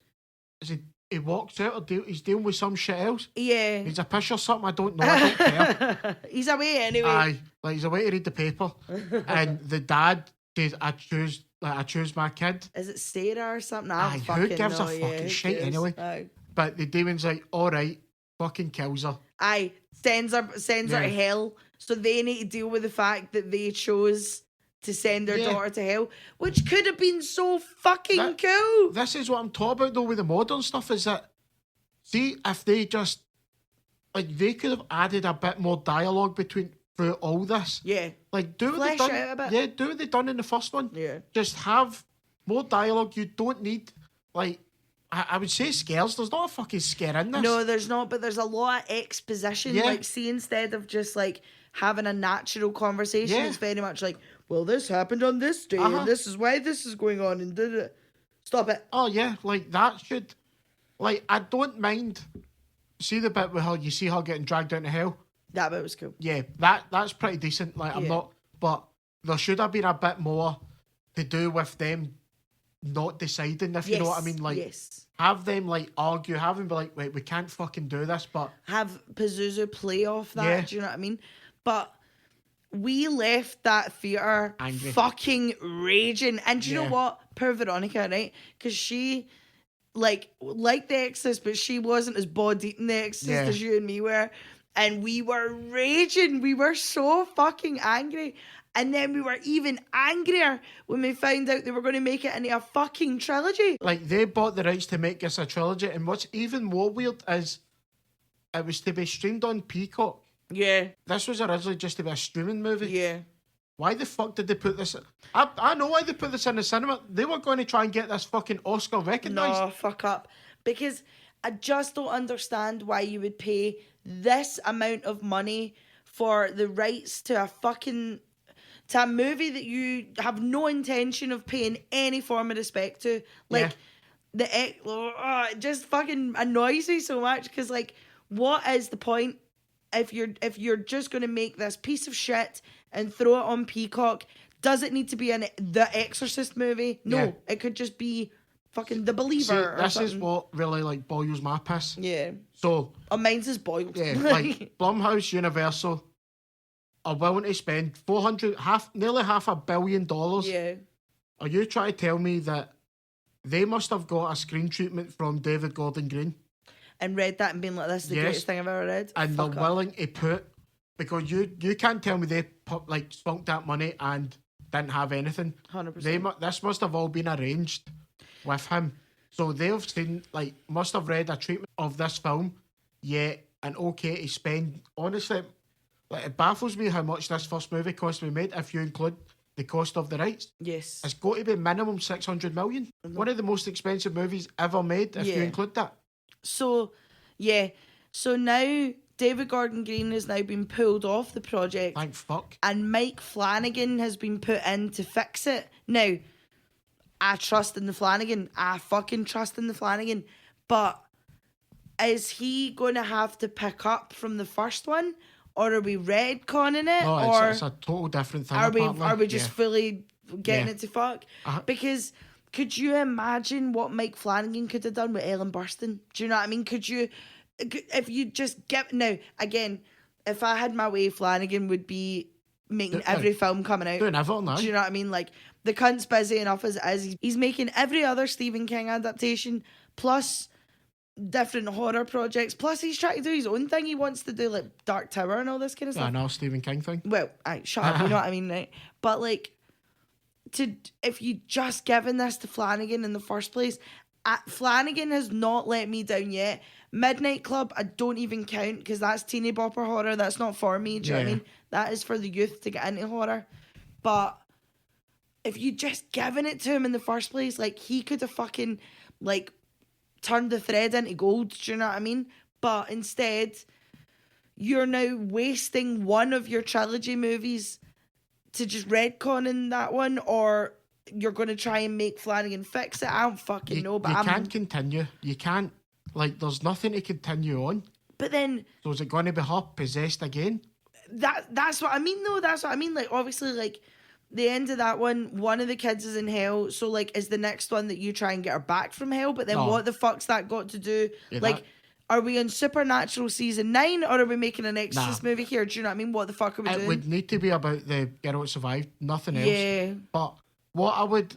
he walks out or he's dealing with some shit else. Yeah. He's a piss or something, I don't know, I don't care. He's away anyway. Aye, like he's away to read the paper. And the dad says, I choose my kid. Is it Sarah or something? Aye, I who fucking gives a know, yeah, fucking who shit cares? anyway? Aye. But the demon's like, alright, fucking kills her. Aye. Sends her Yeah. to hell. So they need to deal with the fact that they chose to send their Yeah. daughter to hell, which could have been so fucking That- cool. This is what I'm talking about though with the modern stuff, is that, see, if they just, like, they could have added a bit more dialogue through all this. Yeah. Like, do what they Flesh done. it out a bit. Yeah, do what they done in the first one. Yeah. Just have more dialogue. You don't need, like, I would say scares. There's not a fucking scare in this. No, there's not, but there's a lot of exposition. Yeah. Like, see, instead of just like having a natural conversation, Yeah. it's very much like, well, this happened on this day, Uh-huh. and this is why this is going on, and did it. Stop it. Oh yeah, like that should, like, I don't mind. See the bit with her, you see her getting dragged down to hell. That bit was cool. Yeah, that's pretty decent. Like, I'm Yeah. not, but there should have been a bit more to do with them not deciding, if you know what I mean. Like, yes. have them like argue, have them be like, wait, we can't fucking do this, but Have Pazuzu play off that. Yeah. Do you know what I mean? But we left that theater Angry. fucking raging. And do you Yeah. know what? Poor Veronica, right? Because she, like the Exorcist, but she wasn't as body eating the Exorcist Yeah. as you and me were. And we were raging. We were so fucking angry. And then we were even angrier when we found out they were going to make it into a fucking trilogy. like, they bought the rights to make this a trilogy. And what's even more weird is it was to be streamed on Peacock. Yeah, This was originally just to be a streaming movie. yeah. Why the fuck did they put this? I know why they put this in the cinema. They were going to try and get this fucking Oscar recognised. No, fuck up. Because I just don't understand why you would pay this amount of money for the rights to a movie that you have no intention of paying any form of respect to. Like, it just fucking annoys me so much, because, like, what is the point if you're just going to make this piece of shit and throw it on Peacock? Does it need to be the Exorcist movie? No, Yeah. it could just be fucking The Believer See, or this something. is what really, like, boils my piss. Yeah. So, Oh, mine's is boiled. yeah, like, Blumhouse, Universal are willing to spend nearly $500 million. yeah. Are you trying to tell me that they must have got a screen treatment from David Gordon Green, And read that and been like, this is the Yes. greatest thing I've ever read? and Fuck they're up. willing to put, because you can't tell me they spunked that money and didn't have anything. 100%. This must have all been arranged with him. So they've seen, like, must have read a treatment of this film, yet and okay to spend, honestly, like, it baffles me how much this first movie cost to be made if you include the cost of the rights. Yes. It's got to be minimum 600 million. One of the most expensive movies ever made if you include that. So, yeah. So now David Gordon Green has now been pulled off the project. Thank fuck. And Mike Flanagan has been put in to fix it. Now, I trust in the Flanagan. I fucking trust in the Flanagan. But is he going to have to pick up from the first one? Or are we retconning it? No, it's a total different thing. Are we just fully getting it to fuck? Uh-huh. Because could you imagine what Mike Flanagan could have done with Ellen Burstyn? Do you know what I mean? If you just get... Now, again, if I had my way, Flanagan would be making every film coming out. Doing everything now. Do you know what I mean? Like, the cunt's busy enough as it is. He's making every other Stephen King adaptation, plus different horror projects. Plus, he's trying to do his own thing. He wants to do, like, Dark Tower and all this kind of stuff. I know, Stephen King thing. Well, shut up, you know what I mean, right? But, like, if you just given this to Flanagan in the first place, Flanagan has not let me down yet. Midnight Club, I don't even count because that's teeny bopper horror. That's not for me. Do you know what I mean? That is for the youth to get into horror. But if you just given it to him in the first place, like, he could have fucking, like, turned the thread into gold. Do you know what I mean? But instead, you're now wasting one of your trilogy movies to just retconning that one, or you're going to try and make Flanagan fix it. I don't fucking know. But you can't continue. You can't. Like, there's nothing to continue on. But then... So is it going to be her possessed again? That's what I mean, though. That's what I mean. Like, obviously, like, the end of that one of the kids is in hell. So, like, is the next one that you try and get her back from hell? But then what the fuck's that got to do? Like, are we on Supernatural season 9, or are we making an Exorcist movie here? Do you know what I mean? What the fuck are we doing? It would need to be about the girl that survived, nothing else. Yeah. But what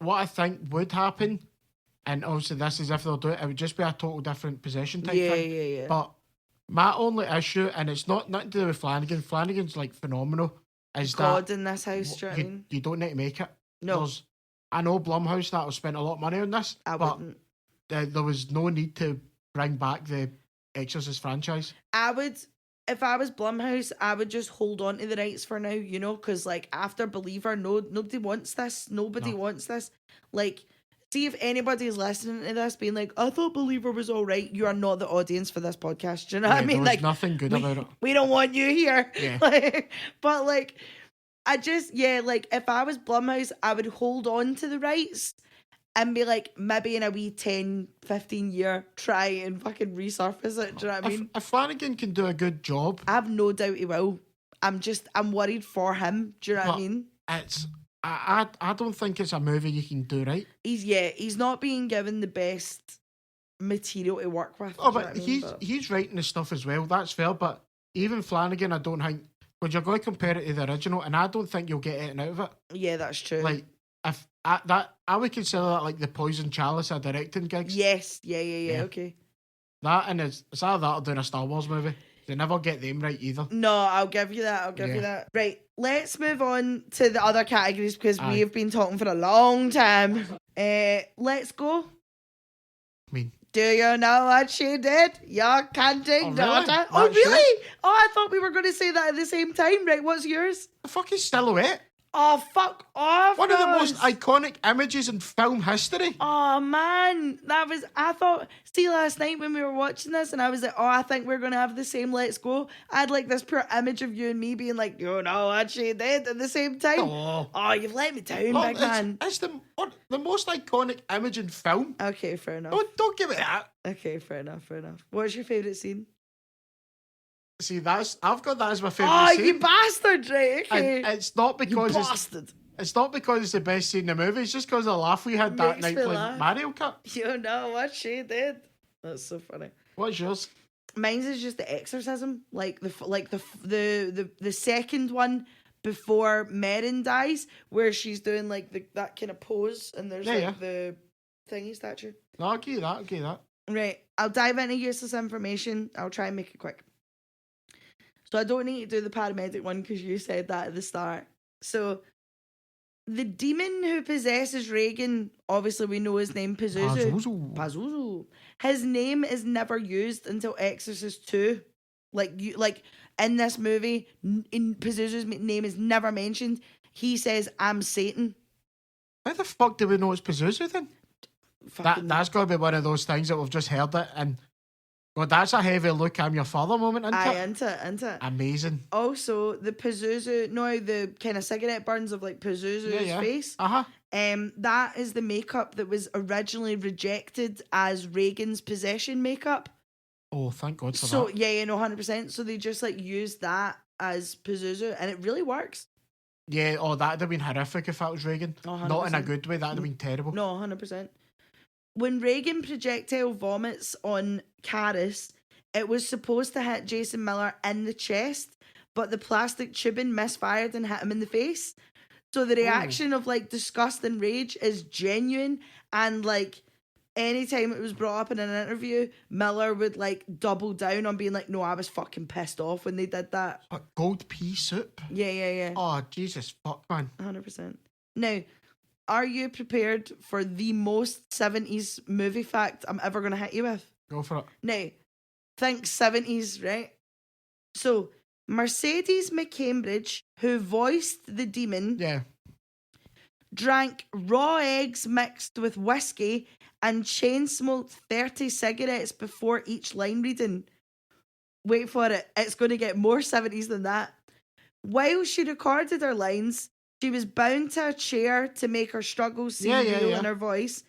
I think would happen, and obviously this is if they'll do it, it would just be a total different possession type thing. Yeah. But my only issue, and it's nothing to do with Flanagan. Flanagan's, like, phenomenal. Is God that in this house, do you know what I mean? You don't need to make it. No. I know Blumhouse that have spent a lot of money on this, but there was no need to bring back the Exorcist franchise. If I was Blumhouse, I would just hold on to the rights for now, you know, because, like, after Believer, nobody wants this. Nobody wants this. Like, see if anybody is listening to this being like, I thought Believer was all right. You are not the audience for this podcast. Do you know what I mean? There's like, nothing good about it. We don't want you here. Yeah. But, like, like, if I was Blumhouse, I would hold on to the rights and be like, maybe in a wee 10, 15 year, try and fucking resurface it. Do you know what I mean? If Flanagan can do a good job, I have no doubt he will. I'm worried for him. Do you know what I mean? I don't think it's a movie you can do right. He's not being given the best material to work with. Oh, but he's writing the stuff as well. That's fair. But even Flanagan, I don't think, because you're going to compare it to the original, and I don't think you'll get anything out of it. Yeah, that's true. Like, if I would consider that like the Poison Chalice of directing gigs. Yes, yeah. Okay. That, and it's either that or doing a Star Wars movie. They never get them right either. No, I'll give you that. You that. Right, let's move on to the other categories because we have been talking for a long time. Let's go. I mean, do you know what she did? Your canting daughter. Oh, really? Oh, I thought we were going to say that at the same time. Right, what's yours? The fucking Silhouette. Oh, fuck off. One of the most iconic images in film history. Oh, man. See, last night when we were watching this and I was like, I think we're going to have the same Let's Go. I had like this pure image of you and me being like, you know what she did at the same time. Oh, you've let me down, big man. It's the most iconic image in film. Okay, fair enough. Don't give it that. Okay, fair enough. What's your favourite scene? See, I've got that as my favourite scene. Oh, you bastard, right? Okay. And it's not because it's not because it's the best scene in the movie. It's just because of the laugh we had that night playing Mario Kart. You know what she did? That's so funny. What's yours? Mine's is just the exorcism, like the second one before Merrin dies, where she's doing like that kind of pose, and there's the thingy statue. No, I'll give you that. Right, I'll dive into useless information. I'll try and make it quick. So I don't need to do the paramedic one because you said that at the start. So The demon who possesses Reagan, obviously we know his name, Pazuzu. Pazuzu. His name is never used until Exorcist 2. Like in this movie, in Pazuzu's name is never mentioned. He says, "I'm Satan." How the fuck do we know it's Pazuzu then? That's got to be one of those things that we've just heard it and God, that's a heavy look, I'm your father moment, isn't it? Into it. Amazing. Also, the Pazuzu, the kind of cigarette burns of like Pazuzu's face. That is the makeup that was originally rejected as Reagan's possession makeup. Oh, thank God for that. So, 100%. So they just like used that as Pazuzu and it really works. Yeah, that'd have been horrific if that was Reagan. 100%. Not in a good way, that'd have been terrible. No, 100%. When Reagan projectile vomits on Karis, it was supposed to hit Jason Miller in the chest, but the plastic tubing misfired and hit him in the face. So the reaction of like disgust and rage is genuine, and like anytime it was brought up in an interview, Miller would like double down on being like, "No, I was fucking pissed off when they did that." What, gold pea soup? Yeah. Oh, Jesus fuck, man. 100%. Now, are you prepared for the most 70s movie fact I'm ever going to hit you with? Go for it. Now, think 70s, right? So, Mercedes McCambridge, who voiced the demon, drank raw eggs mixed with whiskey and chain smoked 30 cigarettes before each line reading. Wait for it. It's going to get more 70s than that. While she recorded her lines, she was bound to a chair to make her struggles seem real in her voice.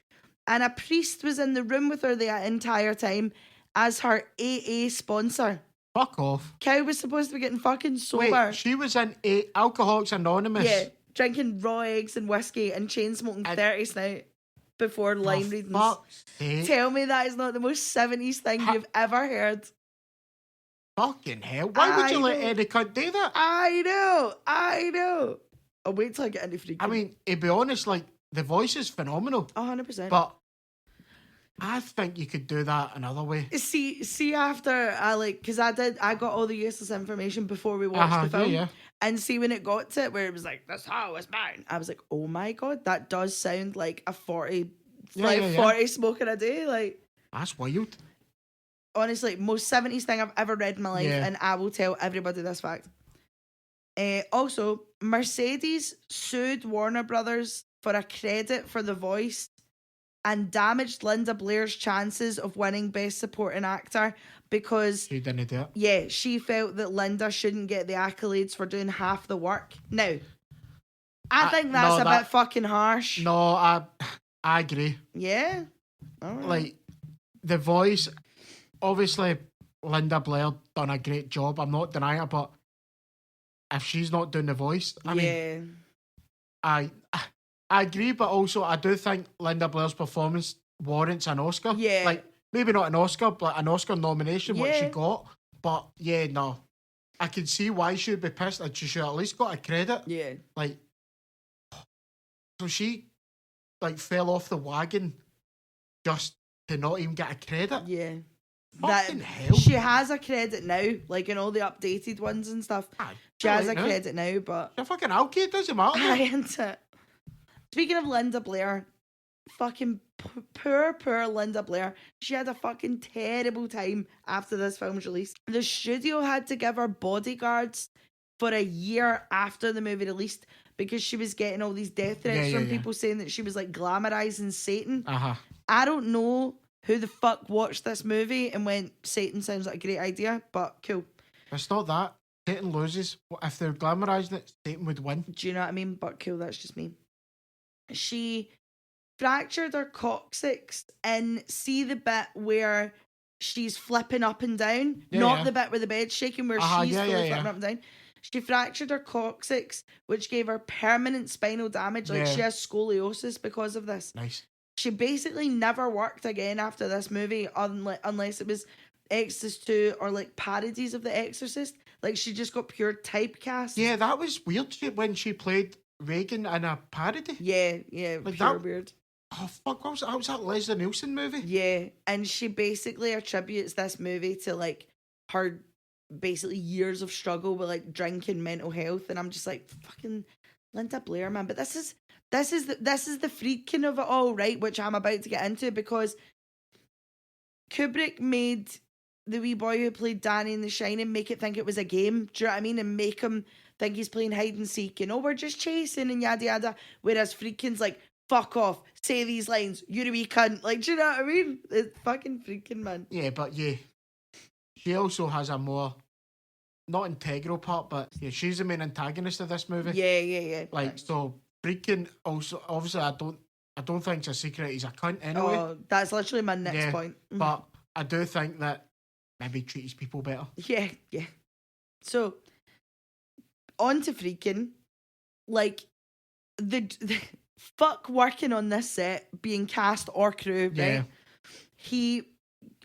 And a priest was in the room with her the entire time as her AA sponsor. Fuck off. Cow was supposed to be getting fucking sober. Wait, she was in Alcoholics Anonymous. Yeah, drinking raw eggs and whiskey and chain smoking 30 snout before line readings. Tell me that is not the most 70s thing you've ever heard. Fucking hell. Why would you let any cunt do that? I know. I'll wait till I get into freaking. I mean, to be honest, like, the voice is phenomenal. 100%. But I think you could do that another way. See after I because I got all the useless information before we watched the film. And see when it got to it where it was like, "That's how it's mine," I was like, "Oh my God, that does sound like a 40 smoking a day." Like, that's wild. Honestly, most 70s thing I've ever read in my life, and I will tell everybody this fact. Also, Mercedes sued Warner Brothers for a credit for the voice and damaged Linda Blair's chances of winning Best Supporting Actor because she didn't do it. Yeah, she felt that Linda shouldn't get the accolades for doing half the work. Now, I think that's a bit fucking harsh. No, I agree. Yeah? All right. Like, the voice, obviously, Linda Blair done a great job. I'm not denying it, but if she's not doing the voice, I mean, I agree, but also I do think Linda Blair's performance warrants an Oscar. Yeah. Like, maybe not an Oscar, but an Oscar nomination, what she got. But, no. I can see why she'd be pissed, and she should at least got a credit. Yeah. Like, so she, like, fell off the wagon just to not even get a credit. Yeah. Fucking hell. She has a credit now, like in all the updated ones and stuff. She has a credit now, but you're fucking okay, it doesn't matter. I into it. Speaking of Linda Blair, fucking poor Linda Blair. She had a fucking terrible time after this film's release. The studio had to give her bodyguards for a year after the movie released because she was getting all these death threats from people saying that she was like glamorizing Satan. I don't know who the fuck watched this movie and went, Satan sounds like a great idea, but cool. It's not that. Satan loses. If they're glamorizing it, Satan would win. Do you know what I mean? But cool, that's just me. She fractured her coccyx and see the bit where she's flipping up and down? Not the bit where the bed's shaking, where she's fully flipping up and down. She fractured her coccyx, which gave her permanent spinal damage. Like, she has scoliosis because of this. Nice. She basically never worked again after this movie, unless it was Exorcist 2 or like parodies of The Exorcist. Like, she just got pure typecast. Yeah, that was weird when she played Reagan in a parody. Yeah, like pure weird. Oh, fuck, what was that Leslie Nielsen movie? Yeah, and she basically attributes this movie to like her basically years of struggle with like drinking, mental health, and I'm just like, fucking Linda Blair, man. But this is this is the freaking of it all, right? Which I'm about to get into, because Kubrick made the wee boy who played Danny in The Shining make it think it was a game. Do you know what I mean? And make him think he's playing hide and seek. You know, we're just chasing and yada yada. Whereas Friedkin's like, fuck off, say these lines, you're a wee cunt. Like, do you know what I mean? It's fucking Friedkin, man. Yeah, but yeah, she also has a more, not integral part, but yeah, she's the main antagonist of this movie. Yeah. Like, so Friedkin also, obviously, I don't think it's a secret he's a cunt anyway. Oh, that's literally my next point. But I do think that maybe he treats people better. Yeah. So, on to Friedkin. Like, the fuck working on this set, being cast or crew, right? Yeah. He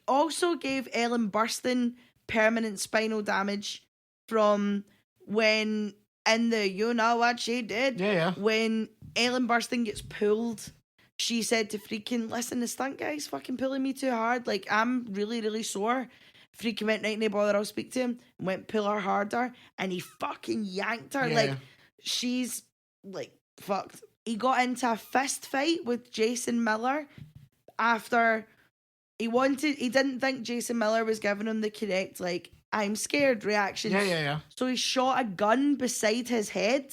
also gave Ellen Burstyn permanent spinal damage from when, in the You Know What She Did, when Ellen Burstyn gets pulled, she said to Friedkin, listen, the stunt guy's fucking pulling me too hard. Like, I'm really, really sore. Friedkin went, right, no bother, I'll speak to him. And went, pull her harder. And he fucking yanked her. Yeah. Like, she's, like, fucked. He got into a fist fight with Jason Miller after he didn't think Jason Miller was giving him the correct, like, I'm scared reaction. Yeah. So he shot a gun beside his head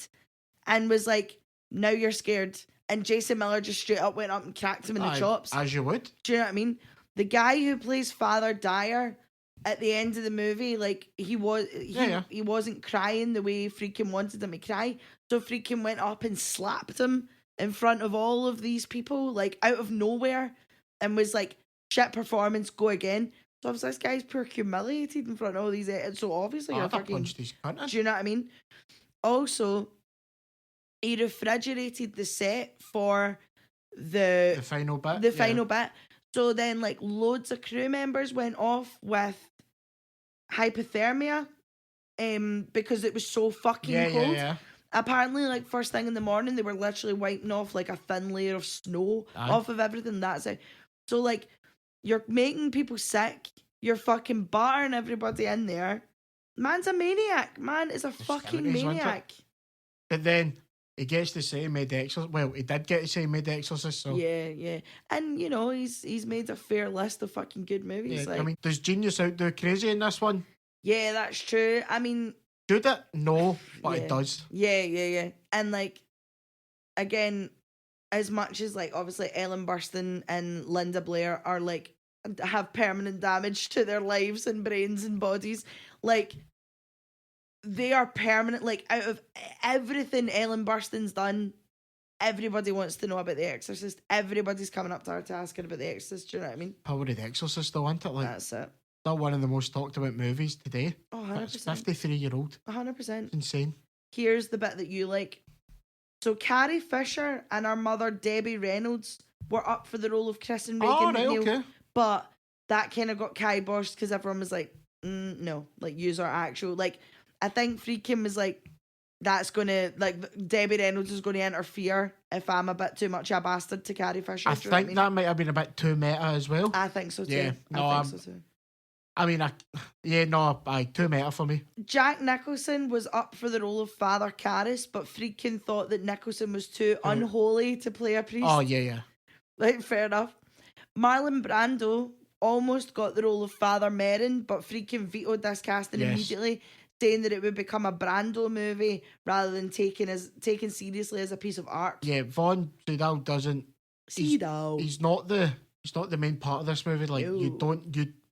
and was like, now you're scared. And Jason Miller just straight up went up and cracked him in the chops. As you would. Do you know what I mean? The guy who plays Father Dyer at the end of the movie, like, he wasn't crying the way Friedkin wanted him to cry. So Friedkin went up and slapped him in front of all of these people, like, out of nowhere, and was like, shit performance, go again. So obviously this guy's pure humiliated in front of all these, so obviously you're fucking, punched his cunt in. do you know what I mean? Also, he refrigerated the set for the final bit. The final bit. So then, like, loads of crew members went off with hypothermia because it was so fucking cold. Yeah. Apparently, like, first thing in the morning, they were literally wiping off, like, a thin layer of snow off of everything. That's it. So, like, you're making people sick. You're fucking battering everybody in there. Man's a maniac. Man is a fucking maniac. But then he gets the same made the Exorcist. Well, he did get the same made the Exorcist. So yeah. And you know, he's made a fair list of fucking good movies. Yeah, like, I mean, does Genius outdo Crazy in this one? Yeah, that's true. I mean, should it? No, but it does. Yeah. And like, again, as much as like obviously Ellen Burstyn and Linda Blair are like have permanent damage to their lives and brains and bodies, like, they are permanent. Like, out of everything Ellen Burstyn's done, everybody wants to know about The Exorcist. Everybody's coming up to her to ask her about The Exorcist. Do you know what I mean? Power of The Exorcist, though, isn't it? Like, that's it. They're one of the most talked about movies today. Oh, 100%. It's 53-year-old. 100%. Insane. Here's the bit that you like. So Carrie Fisher and her mother Debbie Reynolds were up for the role of Chris and Regan McNeil, okay. but that kind of got kiboshed because everyone was like, no, like, use our actual, like, I think Friedkin was like, that's gonna, like, Debbie Reynolds is going to interfere if I'm a bit too much a bastard to Carrie Fisher. I think that might have been a bit too meta as well. I think so too. Yeah, I think so too. I mean, too meta for me. Jack Nicholson was up for the role of Father Karras, but Friedkin thought that Nicholson was too unholy to play a priest. Oh, yeah. Like, fair enough. Marlon Brando almost got the role of Father Merrin, but Friedkin vetoed this casting immediately, saying that it would become a Brando movie rather than taken seriously as a piece of art. Yeah, Von Sydow doesn't. He's not the main part of this movie. Like,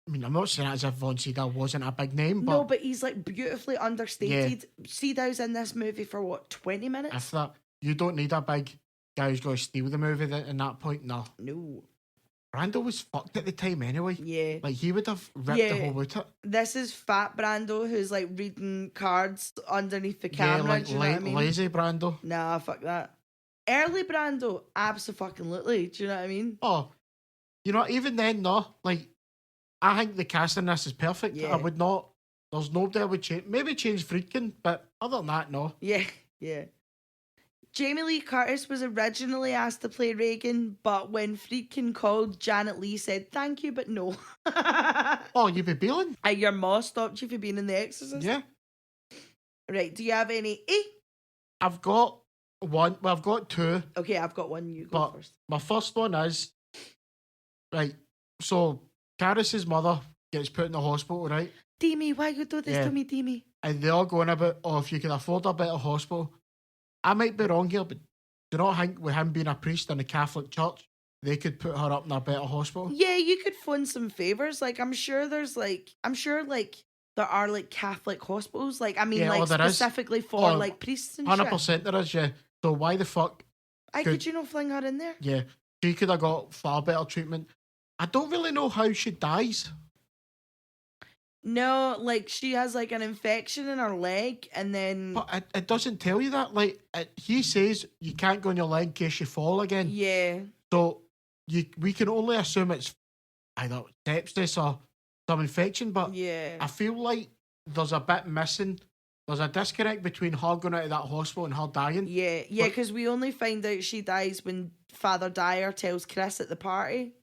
I mean, I'm not saying that as if Von Sydow wasn't a big name, but... No, but he's, like, beautifully understated. Yeah. Sydow's in this movie for, what, 20 minutes? If that... You don't need a big guy who's going to steal the movie in that point, no. No. Brando was fucked at the time anyway. Yeah. Like, he would have ripped the whole out it. This is Fat Brando, who's, like, reading cards underneath the camera. Yeah, like, do you know what I mean? lazy Brando. Nah, fuck that. Early Brando, abso-fucking-lutely. Do you know what I mean? Oh, you know, even then, no. Like, I think the cast in this is perfect. Yeah. I would not... There's nobody I would change. Maybe change Friedkin, but other than that, no. Yeah. Jamie Lee Curtis was originally asked to play Regan, but when Friedkin called, Janet Leigh said, thank you, but no. Oh, you be bailing? Your ma stopped you from being in The Exorcist? Yeah. Right, do you have any... I've got one. Well, I've got two. Okay, I've got one. You go But first. my first one is right. So Caris's mother gets put in the hospital, right? Demi, why you do this Yeah. to me, Demi? And they're all going about, oh, if you can afford a better hospital. I might be wrong here, but do you not think with him being a priest in the Catholic Church, they could put her up in a better hospital? Yeah, you could fund some favors. Like, I'm sure there are like Catholic hospitals. Like, I mean, Yeah, like there is. specifically for Oh, like priests and 100% shit. there is, yeah. So why the fuck? Could you not fling her in there? Yeah, she could have got far better treatment. I don't really know how she dies. No, like she has like an infection in her leg, and then But it doesn't tell you that. Like, he says you can't go on your leg in case you fall again. yeah, So we can only assume it's either sepsis or some infection, but yeah, I feel like there's a bit missing. There's a disconnect between her going out of that hospital and her dying. yeah. Because we only find out she dies when Father Dyer tells Chris at the party.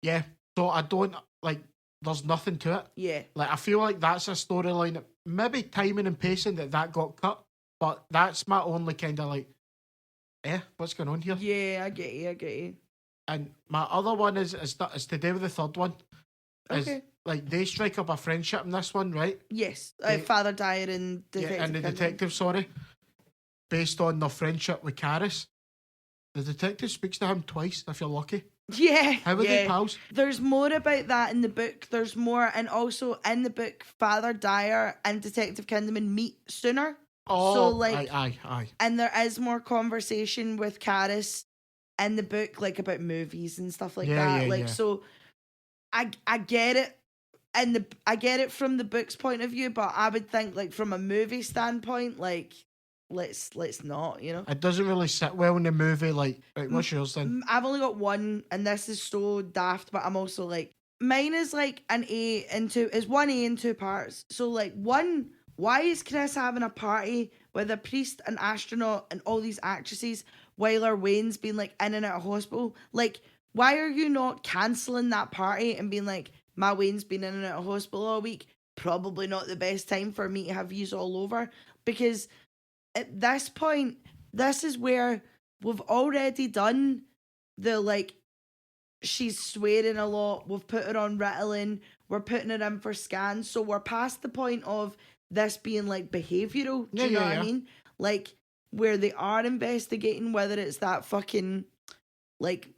Yeah. So I don't like. There's nothing to it. Yeah, Like, I feel like that's a storyline that maybe timing and pacing that got cut, but that's my only kind of like, what's going on here? yeah. I get you. And my other one is to do with the third one. Is, Okay. like, they strike up a friendship in this one, right? Yes, They- Father Dyer and Detective. And the Kingdom. detective, sorry, based on their friendship with Caris. The detective speaks to him twice, if you're lucky. Yeah. How are they pals? There's more about that in the book. There's more, and also in the book, Father Dyer and Detective Kinderman meet sooner. Oh, So, like, aye. and there is more conversation with Caris in the book, like about movies and stuff like that. Like, so I get it, and I get it from the book's point of view, but I would think like from a movie standpoint, like let's not, you know. It doesn't really sit well in the movie. Like, right, what's yours then? I've only got one, and this is so daft, but I'm also like, mine is like an A and two, is 1A in 2 parts. So like, one, why is Chris having a party with a priest, an astronaut, and all these actresses while our Wayne's been like in and out of hospital? Like, why are you not cancelling that party and being like, my Wayne's been in and out of hospital all week? Probably not the best time for me to have views all over, because at this point, this is where we've already done the like, she's swearing a lot, we've put her on Ritalin, we're putting her in for scans, so we're past the point of this being like behavioural. Do you know what I mean? Like, where they are investigating whether it's that fucking like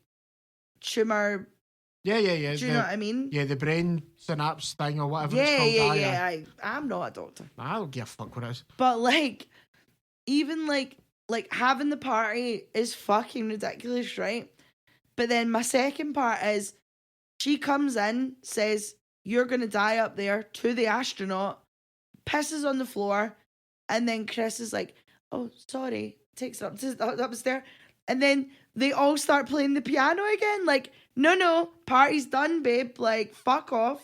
tumour. Yeah. Do you know what I mean? Yeah, the brain synapse thing or whatever it's called. Yeah. I'm not a doctor. I don't give a fuck what it is. But like, even like having the party is fucking ridiculous, right? But then my second part is, she comes in, says, you're gonna die up there, to the astronaut, pisses on the floor, and then Chris is like, oh, sorry, takes it up to upstairs, and then they all start playing the piano again. Like, no, party's done, babe. Like, fuck off.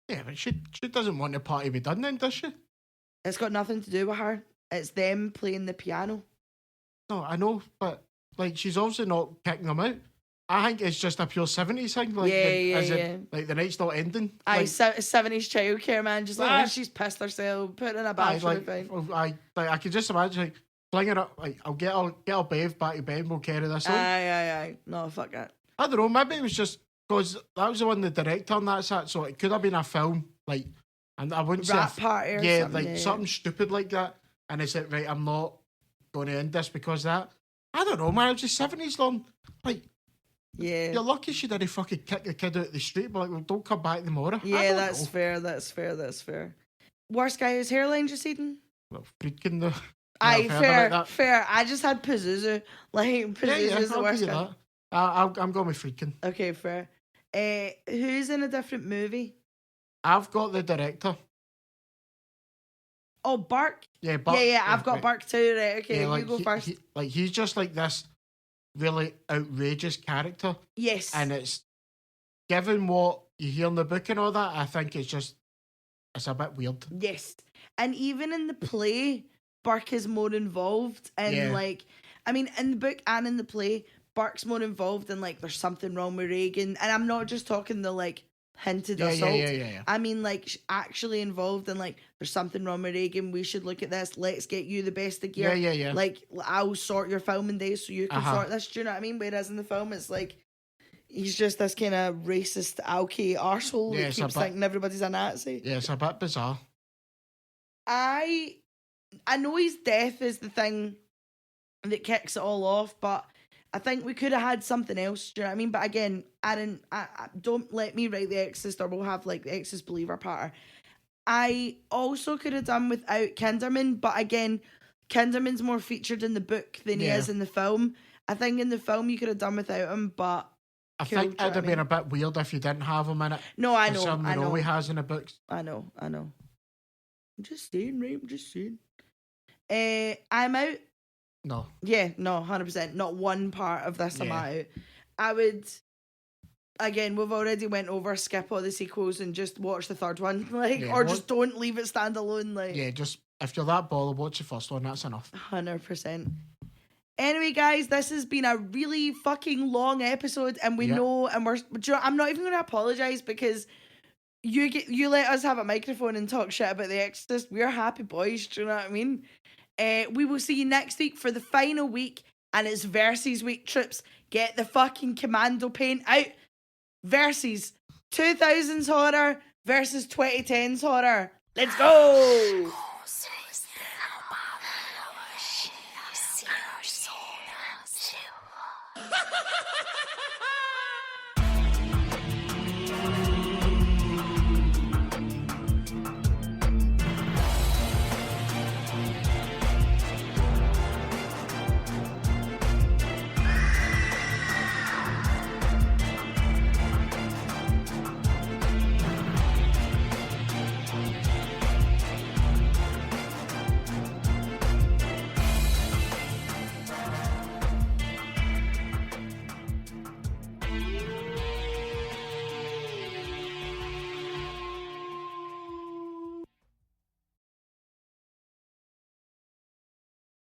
Yeah, but she doesn't want the party to be done then, does she? It's got nothing to do with her. It's them playing the piano. No, I know, but like, she's obviously not kicking them out. I think it's just a pure 70s thing. Like, like, the night's not ending. Aye, Like, 70s childcare, man. Just like, Ah. when she's pissed herself, put in a bathroom. I could just imagine, like, fling her up, like, I'll get her bathed back to bed and we'll carry this on. Aye. No, fuck that. I don't know, maybe it was just because that was the one the director and that's it, so it could have been a film, like, and I wouldn't say Rap party or something. like something stupid like that, and it's like, right, I'm not going to end this because of that. I don't know, man, it was the 70s long, like, yeah. you're lucky she didn't fucking kick the kid out the street, but like, well, don't come back tomorrow. Yeah, that's fair. Worst guy whose hairline receding? Well, freaking though. Aye, fair. I just had Pazuzu. Like, Pazuzu's the I'll worst give you guy. that. I'm going with freaking. Okay, fair. Who's in a different movie? I've got the director. Oh, Bark? Yeah, Bark. Yeah, I've got right. Bark too. Right, okay, Yeah, like, you go first. He's just like this really outrageous character. Yes. And it's, given what you hear in the book and all that, I think it's a bit weird. Yes. And even in the play, Burke is more involved in like, I mean, in the book and in the play, Burke's more involved in like, there's something wrong with Reagan. And I'm not just talking the like hinted Yeah, assault. yeah. I mean, like, actually involved in, like, there's something wrong with Reagan. We should look at this. Let's get you the best of gear. Yeah. Like, I'll sort your filming days so you can sort this. Do you know what I mean? Whereas in the film, it's like, he's just this kind of racist, alky arsehole that keeps thinking everybody's a Nazi. Yeah, it's a bit bizarre. I know his death is the thing that kicks it all off, but I think we could have had something else. Do you know what I mean? But again, I don't let me write the Exorcist, or we'll have like the Exorcist believer part. I also could have done without Kinderman, but again, Kinderman's more featured in the book than he is in the film. I think in the film you could have done without him, but I think it'd have been a bit weird if you didn't have him in it. No, I know. Some role he has in the books. I know. I'm just saying, right? I'm just saying. I'm out. No. Yeah, no, 100%. Not one part of this I'm out. I would, again, we've already went over, skip all the sequels and just watch the third one. Just don't leave it standalone. Yeah, just, if you're that bothered, watch the first one, that's enough. 100%. Anyway, guys, this has been a really fucking long episode, and we know, and I'm not even going to apologise because you let us have a microphone and talk shit about The Exorcist. We're happy boys, do you know what I mean? We will see you next week for the final week, and it's Versus week, troops. Get the fucking commando paint out. Versus 2000s horror versus 2010s horror. Let's go!